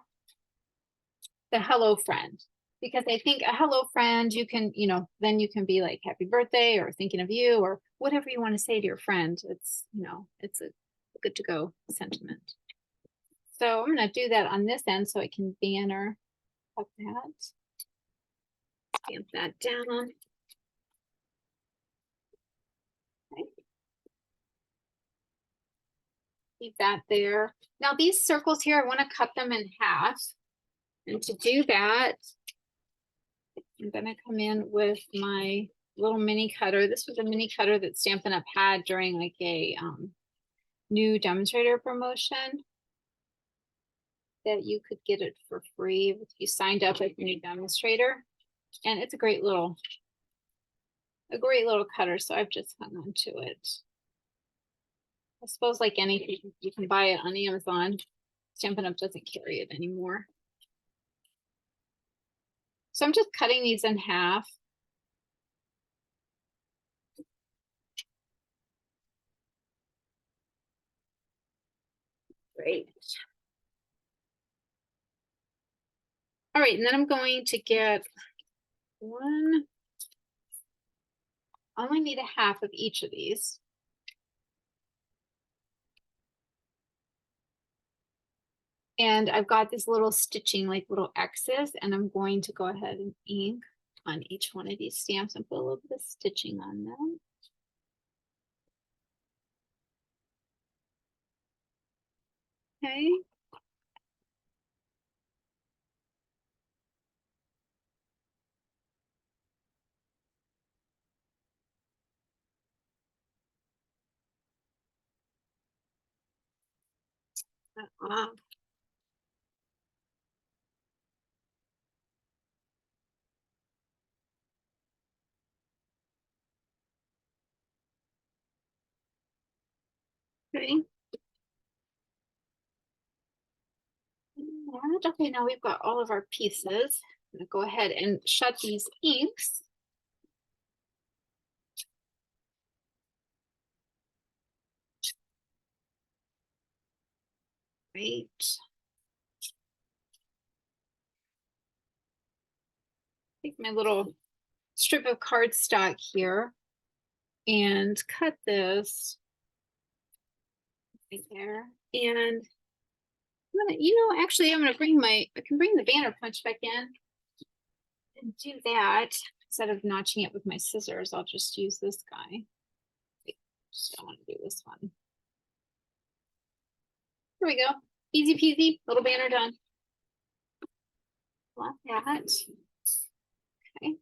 the hello friend, because I think a hello friend, you can, you know, then you can be like happy birthday or thinking of you or whatever you want to say to your friend. It's, you know, it's a good to go sentiment. So I'm going to do that on this end so I can banner up that. Stamp that down. Okay. Keep that there. Now these circles here, I want to cut them in half. And to do that, I'm going to come in with my little mini cutter. This was a mini cutter that Stampin' Up! Had during like a new demonstrator promotion that you could get it for free if you signed up as a new demonstrator. And it's a great little cutter. So I've just hung on to it. I suppose like anything, you can buy it on Amazon. Stampin' Up! Doesn't carry it anymore. So I'm just cutting these in half. Great. All right, and then I'm going to get one. I only need a half of each of these. And I've got this little stitching, like little X's, and I'm going to go ahead and ink on each one of these stamps and put a little bit of stitching on them. Okay. Okay. Okay, now we've got all of our pieces. I'm gonna go ahead and shut these inks. Right. Take my little strip of cardstock here and cut this right there. And I'm gonna, you know, actually I'm gonna bring I can bring the banner punch back in and do that. Instead of notching it with my scissors, I'll just use this guy. Just don't want to do this one. Here we go. Easy peasy, little banner done. Like that. Okay.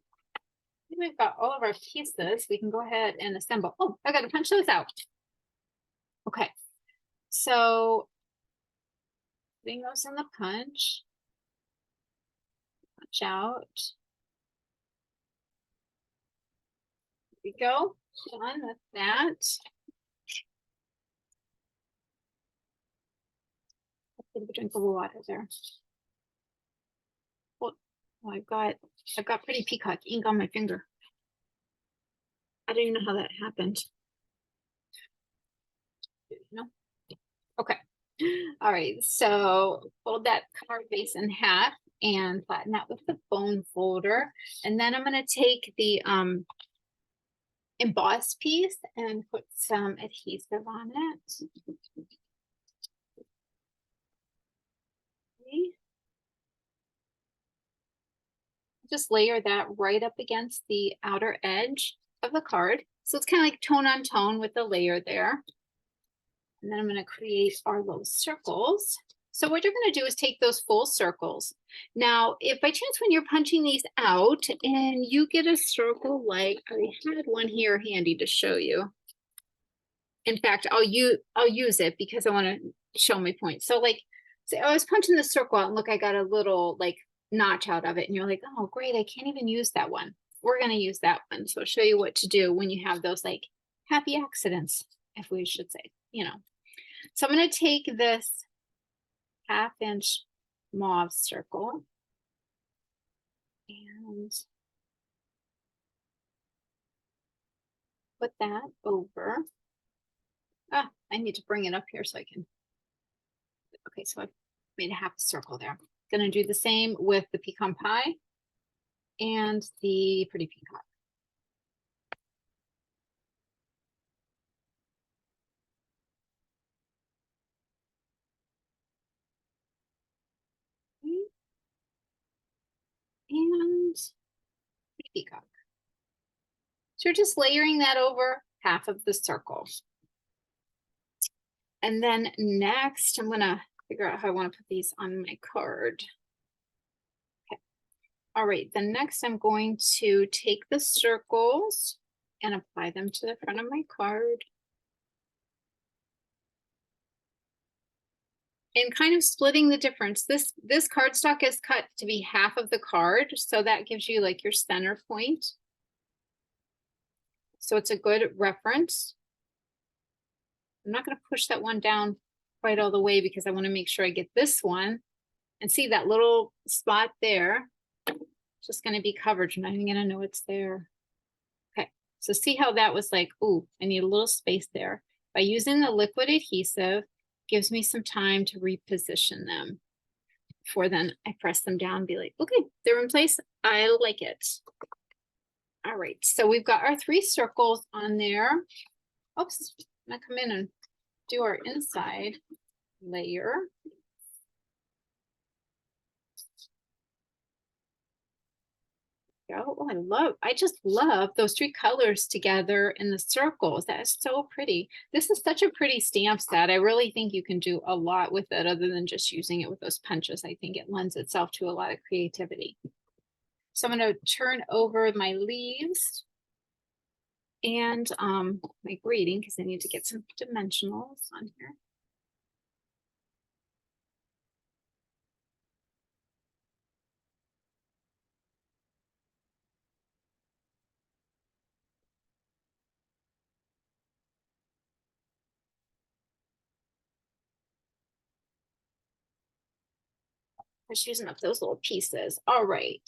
think we've got all of our pieces. We can go ahead and assemble. Oh, I gotta punch those out. Okay, so putting those in the punch. Punch out. There we go. Done with that. A drink of water there. Oh, I've got pretty peacock ink on my finger. I don't even know how that happened. No. Okay. All right. So fold that card base in half and flatten that with the bone folder. And then I'm going to take the emboss piece and put some adhesive on it. Okay. Just layer that right up against the outer edge of the card. So it's kind of like tone on tone with the layer there. And then I'm going to create our little circles. So what you're going to do is take those full circles. Now, if by chance when you're punching these out and you get a circle, like I had one here handy to show you. In fact, I'll use it because I want to show my point. So like, say I was punching the circle out and look, I got a little like notch out of it. And you're like, oh, great, I can't even use that one. We're going to use that one. So I'll show you what to do when you have those like happy accidents, if we should say, you know. So I'm going to take this 1/2 inch mauve circle and put that over. Ah, I need to bring it up here so I can. Okay, so I've made a half a circle there. Going to do the same with the pecan pie and the pretty peacock. And peacock. So you're just layering that over half of the circle. And then next, I'm gonna figure out how I want to put these on my card. Okay. All right, then next I'm going to take the circles and apply them to the front of my card. And kind of splitting the difference. This cardstock is cut to be half of the card, so that gives you like your center point. So it's a good reference. I'm not going to push that one down quite all the way because I want to make sure I get this one. And see that little spot there? It's just going to be covered. You're not even going to know it's there. Okay, so see how that was like, ooh, I need a little space there. By using the liquid adhesive, gives me some time to reposition them before then I press them down and be like, okay, they're in place. I like it. All right, so we've got our 3 circles on there. Oops, I'm gonna come in and do our inside layer. Oh, I just love those 3 colors together in the circles. That is so pretty. This is such a pretty stamp set. I really think you can do a lot with it other than just using it with those punches. I think it lends itself to a lot of creativity. So I'm going to turn over my leaves and my grading because I need to get some dimensionals on here. Just using up those little pieces. All right,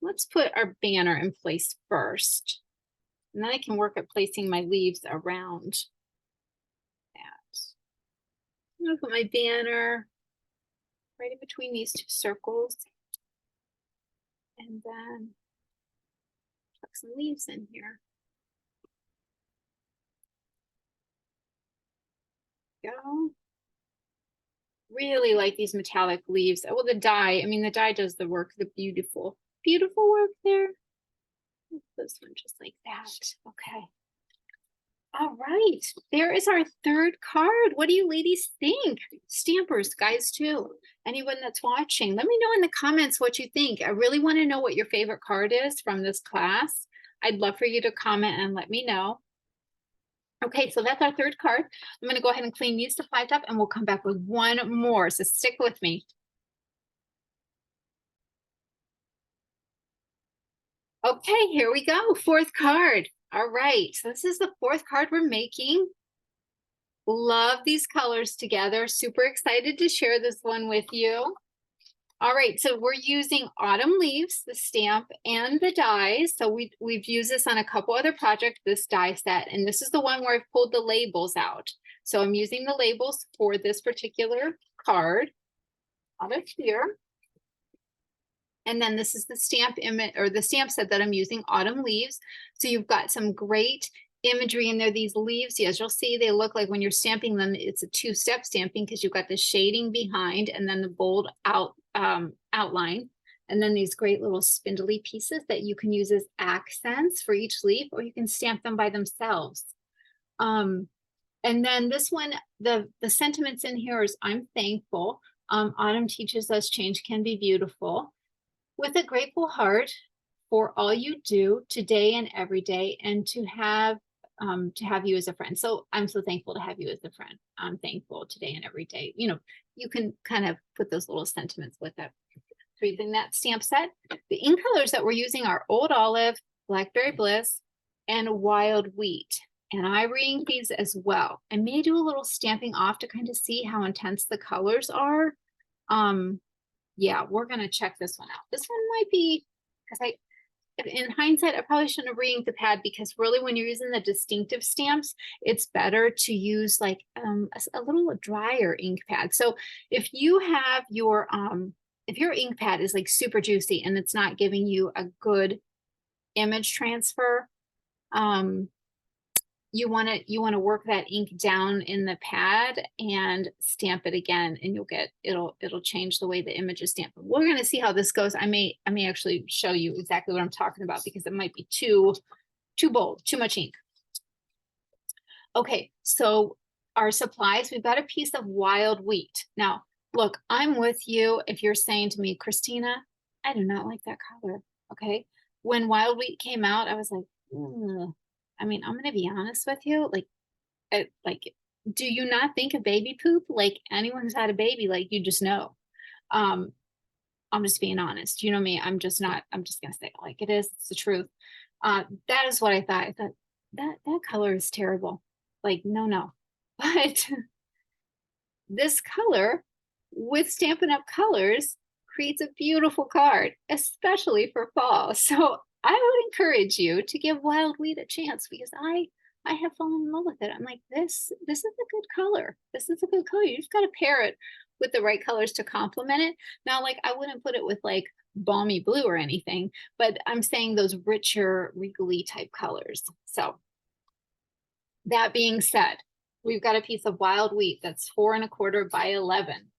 let's put our banner in place first. And then I can work at placing my leaves around that. I'm gonna put my banner right in between these 2 circles. And then tuck some leaves in here. Go. Really like these metallic leaves. Well, the dye, I mean, the dye does the work, the beautiful, beautiful work there. This one just like that. Okay. All right, there is our 3rd card. What do you ladies think? Stampers, guys too. Anyone that's watching, let me know in the comments what you think. I really want to know what your favorite card is from this class. I'd love for you to comment and let me know. Okay, so that's our third card. I'm gonna go ahead and clean these supplies up and we'll come back with one more, so stick with me. Okay, here we go, fourth card. All right, so this is the fourth card we're making. Love these colors together. Super excited to share this one with you. All right, so we're using Autumn Leaves, the stamp, and the dies. So we've used this on a couple other projects, this die set, and this is the one where I've pulled the labels out. So I'm using the labels for this particular card out of here. And then this is the stamp image or the stamp set that I'm using, Autumn Leaves. So you've got some great imagery in there. These leaves, as you'll see, they look like when you're stamping them, it's a two-step stamping because you've got the shading behind and then the bold outline. And then these great little spindly pieces that you can use as accents for each leaf, or you can stamp them by themselves. And then this one, the sentiments in here is I'm thankful. Autumn teaches us change can be beautiful. With a grateful heart for all you do today and every day, and to have you as a friend. So I'm so thankful to have you as a friend. I'm thankful today and every day. You know, you can kind of put those little sentiments with it. So using that stamp set, the ink colors that we're using are Old Olive, Blackberry Bliss, and Wild Wheat. And I re-ink these as well. I may do a little stamping off to kind of see how intense the colors are. Yeah, we're gonna check this one out. This one might be, because in hindsight, I probably shouldn't have re-inked the pad, because really when you're using the distinctive stamps, it's better to use like a little drier ink pad. So if you have your if your ink pad is like super juicy and it's not giving you a good image transfer, you want to work that ink down in the pad and stamp it again, and you'll get it'll change the way the image is stamped. We're going to see how this goes. I may actually show you exactly what I'm talking about, because it might be too bold, too much ink. Okay, so our supplies, we've got a piece of Wild Wheat. Now look, I'm with you if you're saying to me, Christina, I do not like that color. Okay, when Wild Wheat came out, I was like, I mean, I'm gonna be honest with you, like, do you not think of baby poop? Like, anyone who's had a baby, like, you just know. I'm just being honest. You know me, I'm just gonna say it like it is. It's the truth. That is what I thought. I thought that color is terrible. Like, no. But this color with Stampin' Up! Colors creates a beautiful card, especially for fall. So I would encourage you to give Wild Wheat a chance, because I have fallen in love with it. I'm like, this is a good color. This is a good color. You just got to pair it with the right colors to complement it. Now, like, I wouldn't put it with like balmy blue or anything, but I'm saying those richer, regally type colors. So that being said, we've got a piece of Wild Wheat that's 4 1/4 by 11.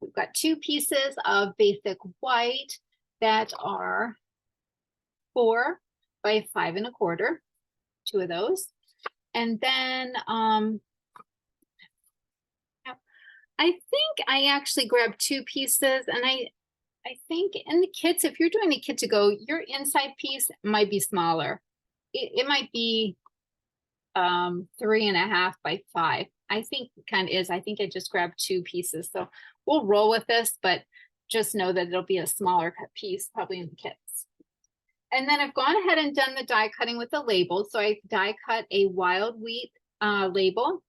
We've got 2 pieces of basic white that are 4 by 5 1/4, 2 of those. And then I think I actually grabbed 2 pieces, and I think in the kits, if you're doing a kit to go, your inside piece might be smaller. It might be 3 1/2 by 5. I think it kind of is. I think I just grabbed 2 pieces. So we'll roll with this, but just know that it'll be a smaller cut piece probably in the kits. And then I've gone ahead and done the die cutting with the labels. So I die cut a Wild Wheat label,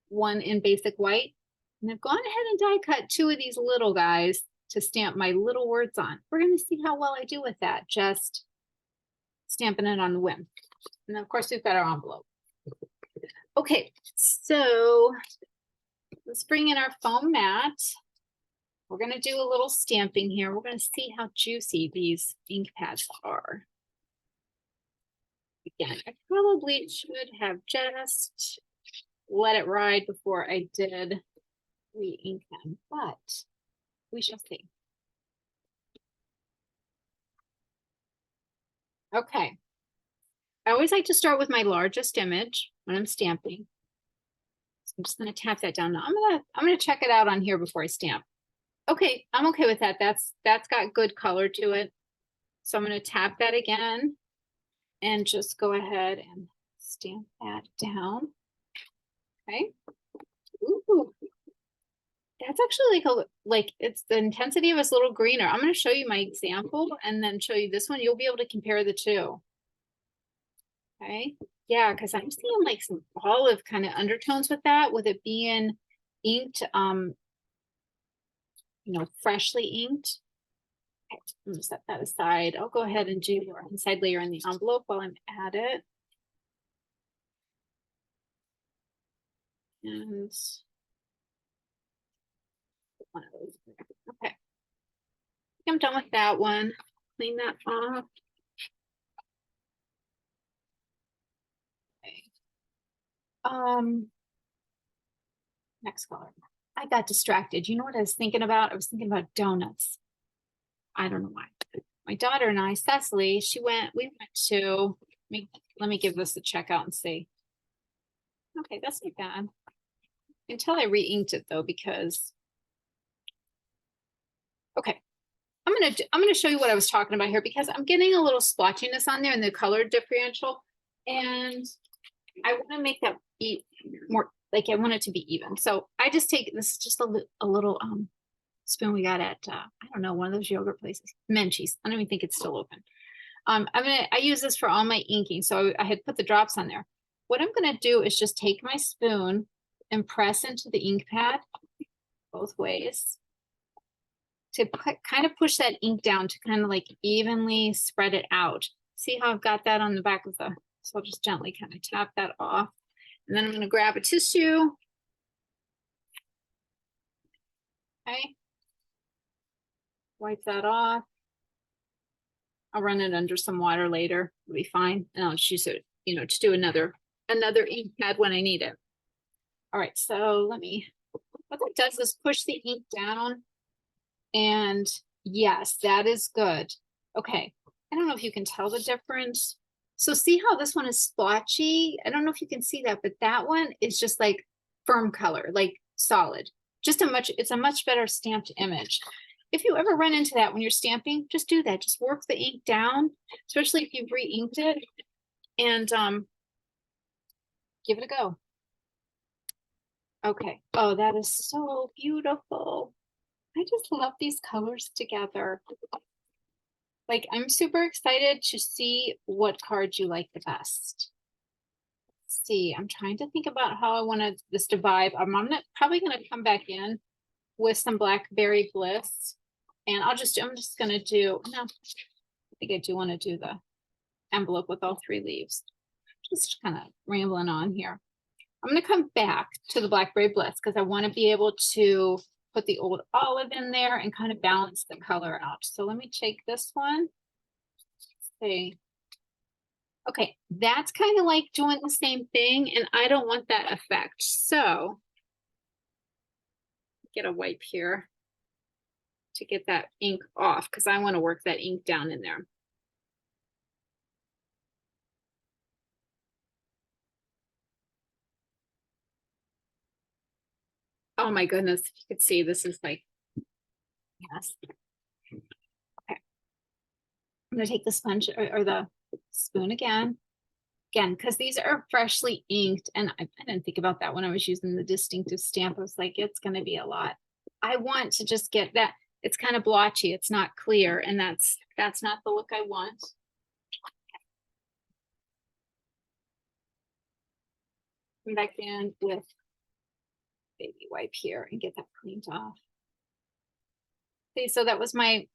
one in basic white. And I've gone ahead and die cut 2 of these little guys to stamp my little words on. We're going to see how well I do with that, just stamping it on the whim. And of course, we've got our envelope. Okay, so let's bring in our foam mat. We're going to do a little stamping here. We're going to see how juicy these ink pads are. Again, I probably should have just let it ride before I did re-ink them, but we shall see. Okay. I always like to start with my largest image when I'm stamping. So I'm just going to tap that down now. I'm gonna check it out on here before I stamp. Okay, I'm okay with that. That's got good color to it. So I'm going to tap that again. and just go ahead and stamp that down. Okay. Ooh. That's actually like it's the intensity of it's a little greener. I'm going to show you my example and then show you this one. You'll be able to compare the two. Okay. Yeah, because I'm seeing like some olive kind of undertones with that, with it being inked, freshly inked. Okay, I'm gonna set that aside. I'll go ahead and do your inside layer in the envelope while I'm at it. And one of those. Okay. I'm done with that one. Clean that off. Okay. Next color. I got distracted. You know what I was thinking about? I was thinking about donuts. I don't know why. My daughter and I, Cecily, we went to, let me give this a check out and see. Okay, that's not bad. Until I re-inked it though, because, okay. I'm gonna show you what I was talking about here because I'm getting a little splotchiness on there in the color differential. And I want to make that be more, like I want it to be even. So I just take, this is just a little spoon we got at, I don't know, one of those yogurt places, Menchie's. I don't even think it's still open. I use this for all my inking. So I had put the drops on there. What I'm gonna do is just take my spoon and press into the ink pad both ways to kind of push that ink down to kind of like evenly spread it out. See how I've got that on the back of the, so I'll just gently kind of tap that off. And then I'm gonna grab a tissue. Okay. Wipe that off. I'll run it under some water later. It'll be fine. And I'll just use it, to do another ink pad when I need it. All right, so what that does is push the ink down. And yes, that is good. Okay, I don't know if you can tell the difference. So see how this one is splotchy? I don't know if you can see that, but that one is just like firm color, like solid. It's a much better stamped image. If you ever run into that when you're stamping, just do that. Just work the ink down, especially if you've re-inked it, and give it a go. Okay. Oh, that is so beautiful. I just love these colors together. Like, I'm super excited to see what card you like the best. Let's see, I'm trying to think about how I want this to vibe. I'm probably gonna come back in with some Blackberry Bliss. And I'm just gonna do, no, I think I do want to do the envelope with all 3 leaves. Just kind of rambling on here. I'm gonna come back to the Blackberry Bliss because I want to be able to put the old olive in there and kind of balance the color out. So let me take this one. Let's see. Okay, that's kind of like doing the same thing, and I don't want that effect. So get a wipe here to get that ink off because I want to work that ink down in there. Oh my goodness, you could see this is like, yes. Okay. I'm gonna take the sponge or the spoon again, because these are freshly inked, and I didn't think about that when I was using the distinctive stamp. I was like, it's gonna be a lot. I want to just get that, it's kind of blotchy, it's not clear, and that's not the look I want. Come back in with baby wipe here and get that cleaned off. Okay, so that was my,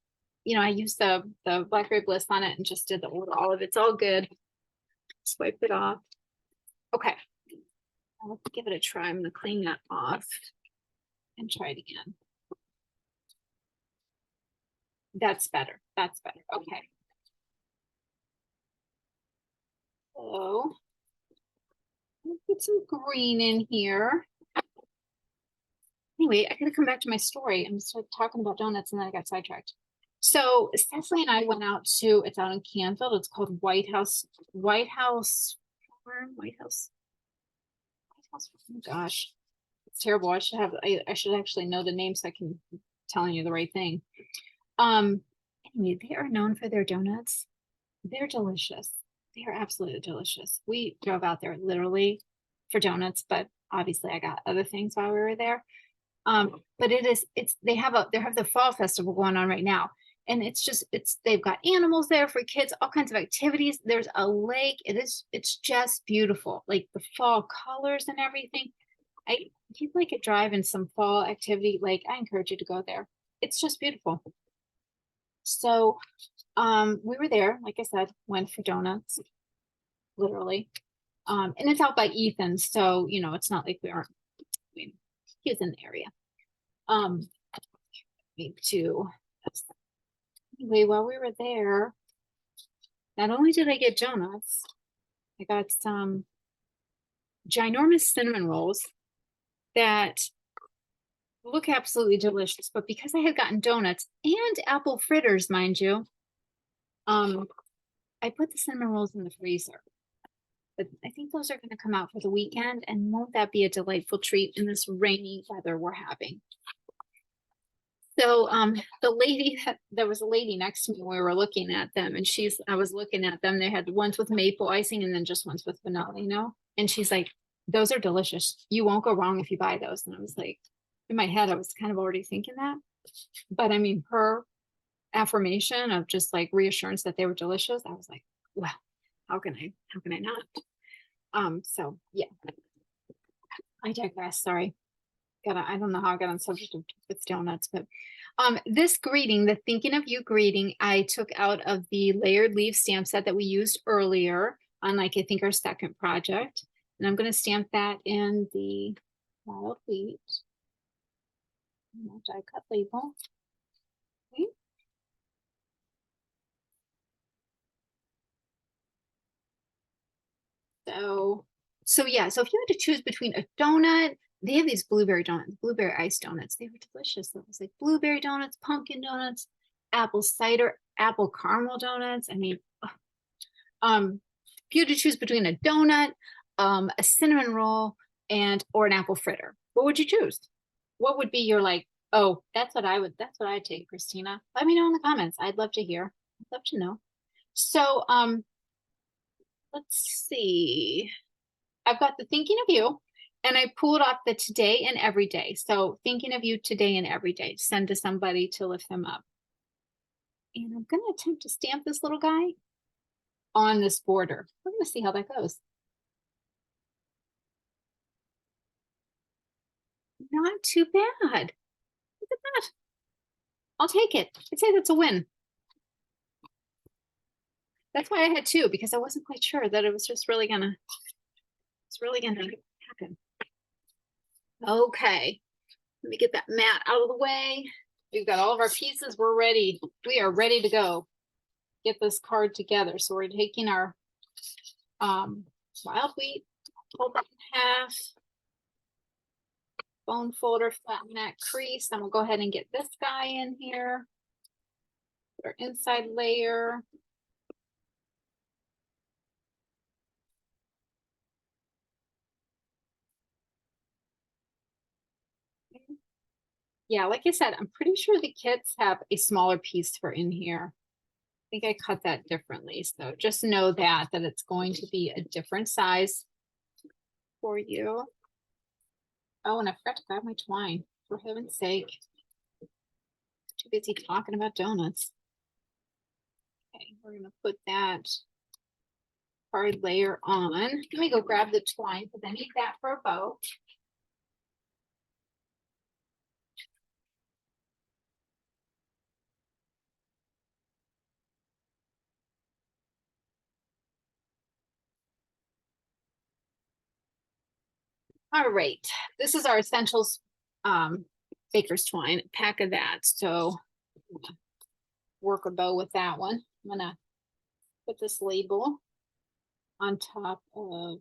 I used the Blackberry Bliss on it and just did the old olive. It's all good. Just wipe it off. Okay, I'll give it a try. I'm gonna clean that off and try it again. That's better. That's better. Okay. So put some green in here. Anyway, I gotta come back to my story. I'm just talking about donuts and then I got sidetracked. So Cecily and I went out to, it's out in Canfield. It's called White House. Oh gosh, it's terrible. I should actually know the name so I can telling you the right thing. Anyway, they are known for their donuts. They're delicious. They are absolutely delicious. We drove out there literally for donuts, but obviously I got other things while we were there. But they have the fall festival going on right now. And they've got animals there for kids, all kinds of activities. There's a lake. It's just beautiful. Like the fall colors and everything. If you'd like a drive in some fall activity, like I encourage you to go there. It's just beautiful. So we were there, like I said, went for donuts, literally. And it's out by Ethan, so it's not like we aren't, I mean, he was in the area. Me too. Anyway, while we were there, not only did I get donuts, I got some ginormous cinnamon rolls that look absolutely delicious. But because I had gotten donuts and apple fritters, mind you, I put the cinnamon rolls in the freezer. But I think those are going to come out for the weekend, and won't that be a delightful treat in this rainy weather we're having? So there was a lady next to me when we were looking at them, and I was looking at them. They had ones with maple icing and then just ones with vanilla, and she's like, those are delicious. You won't go wrong if you buy those. And I was like, in my head, I was kind of already thinking that. But I mean, her affirmation of just like reassurance that they were delicious, I was like, well, how can I not? So yeah, I digress. Sorry. I don't know how I got on subject of with donuts, but this greeting, the thinking of you greeting, I took out of the layered leaf stamp set that we used earlier on, like, I think our second project. And I'm going to stamp that in the wild wheat die cut label. Okay. So yeah, so if you had to choose between a donut, they have these blueberry donuts, blueberry ice donuts. They were delicious. It was like blueberry donuts, pumpkin donuts, apple cider, apple caramel donuts. I mean, if you had to choose between a donut, a cinnamon roll, or an apple fritter, what would you choose? What would be your like, oh, that's what I'd take, Christina. Let me know in the comments. I'd love to hear. I'd love to know. So let's see. I've got the thinking of you, and I pulled off the today and every day. So thinking of you today and every day, send to somebody to lift them up. And I'm going to attempt to stamp this little guy on this border. We're going to see how that goes. Not too bad. Look at that. I'll take it. I'd say that's a win. That's why I had two, because I wasn't quite sure that it was just really gonna happen. Okay, let me get that mat out of the way. We've got all of our pieces. We're ready. We are ready to go. Get this card together. So we're taking our wild wheat, fold that in half, bone folder, flatten that crease. Then we'll go ahead and get this guy in here. Put our inside layer. Yeah, like I said, I'm pretty sure the kits have a smaller piece for in here. I think I cut that differently. So just know that it's going to be a different size for you. Oh, and I forgot to grab my twine, for heaven's sake. Too busy talking about donuts. Okay, we're gonna put that hard layer on. Let me go grab the twine because I need that for a bow. All right, this is our essentials baker's twine, a pack of that. So work a bow with that one. I'm gonna put this label on top of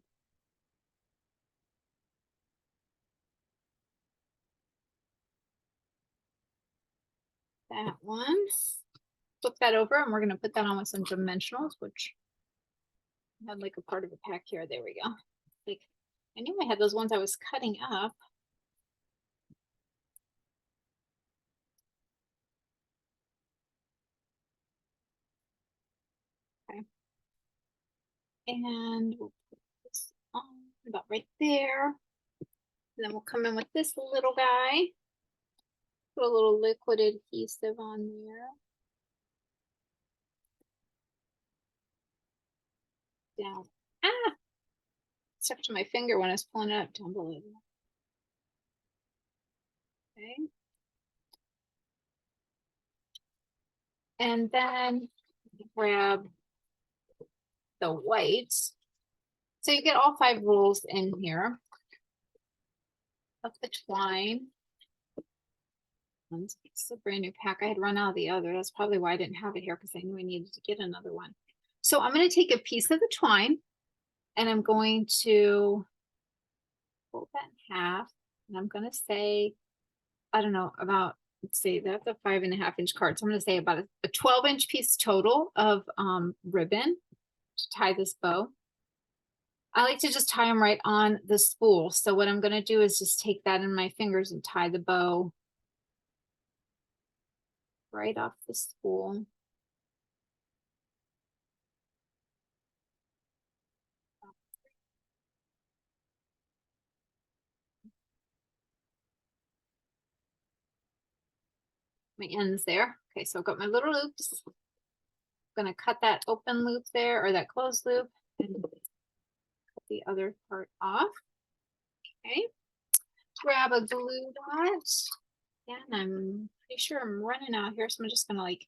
that one. Flip that over, and we're gonna put that on with some dimensionals, which I had like a part of a pack here. There we go. Like, I knew I had those ones I was cutting up. Okay. And we'll put this on about right there. And then we'll come in with this little guy. Put a little liquid adhesive on there. Down. Ah! Stuck to my finger when I was pulling it up down below. Okay. And then grab the white. So you get all 5 rolls in here of the twine. It's a brand new pack. I had run out of the other. That's probably why I didn't have it here, because I knew I needed to get another one. So I'm going to take a piece of the twine and I'm going to fold that in half. And I'm going to say, I don't know, about, let's see, that's a 5.5 inch card. So I'm going to say about a 12-inch piece total of ribbon to tie this bow. I like to just tie them right on the spool. So what I'm going to do is just take that in my fingers and tie the bow right off the spool. My ends there. Okay, so I've got my little loops. I'm going to cut that open loop there, or that closed loop, and cut the other part off. Okay, grab a glue dot. And I'm pretty sure I'm running out here, so I'm just gonna like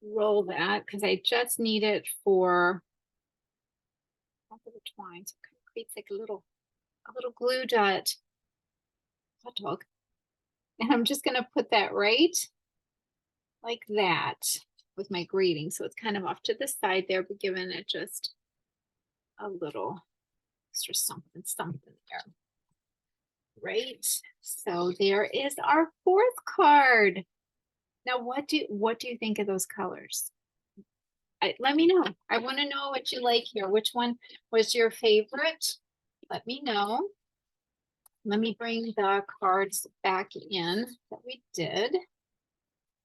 roll that because I just need it for top of the twine. So it kind of creates like a little glue dot. Hot dog. And I'm just gonna put that right like that with my grating. So it's kind of off to the side there, but giving it just a little extra something there. Right. So there is our 4th card. Now, what do you think of those colors? Let me know. I want to know what you like here. Which one was your favorite? Let me know. Let me bring the cards back in that we did.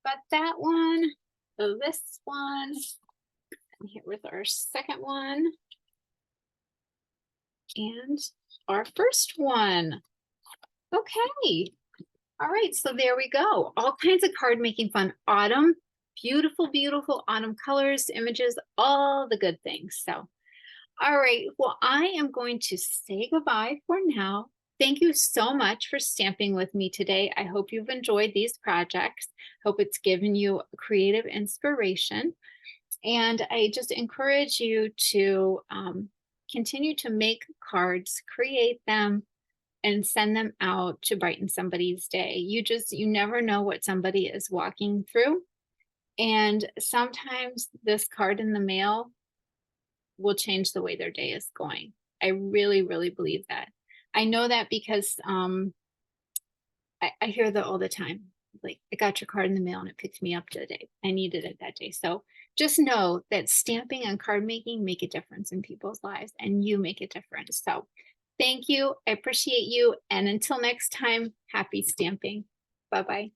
Got that one, this one, and here with our second one, and our first one. Okay. All right, so there we go. All kinds of card making fun. Autumn, beautiful, beautiful autumn colors, images, all the good things. So, all right, well, I am going to say goodbye for now. Thank you so much for stamping with me today. I hope you've enjoyed these projects. Hope it's given you creative inspiration. And I just encourage you to continue to make cards, create them, and send them out to brighten somebody's day. You never know what somebody is walking through. And sometimes this card in the mail will change the way their day is going. I really, really believe that. I know that because I hear that all the time. Like, I got your card in the mail and it picked me up today. I needed it that day. So just know that stamping and card making make a difference in people's lives, and you make a difference. So thank you. I appreciate you. And until next time, happy stamping. Bye-bye.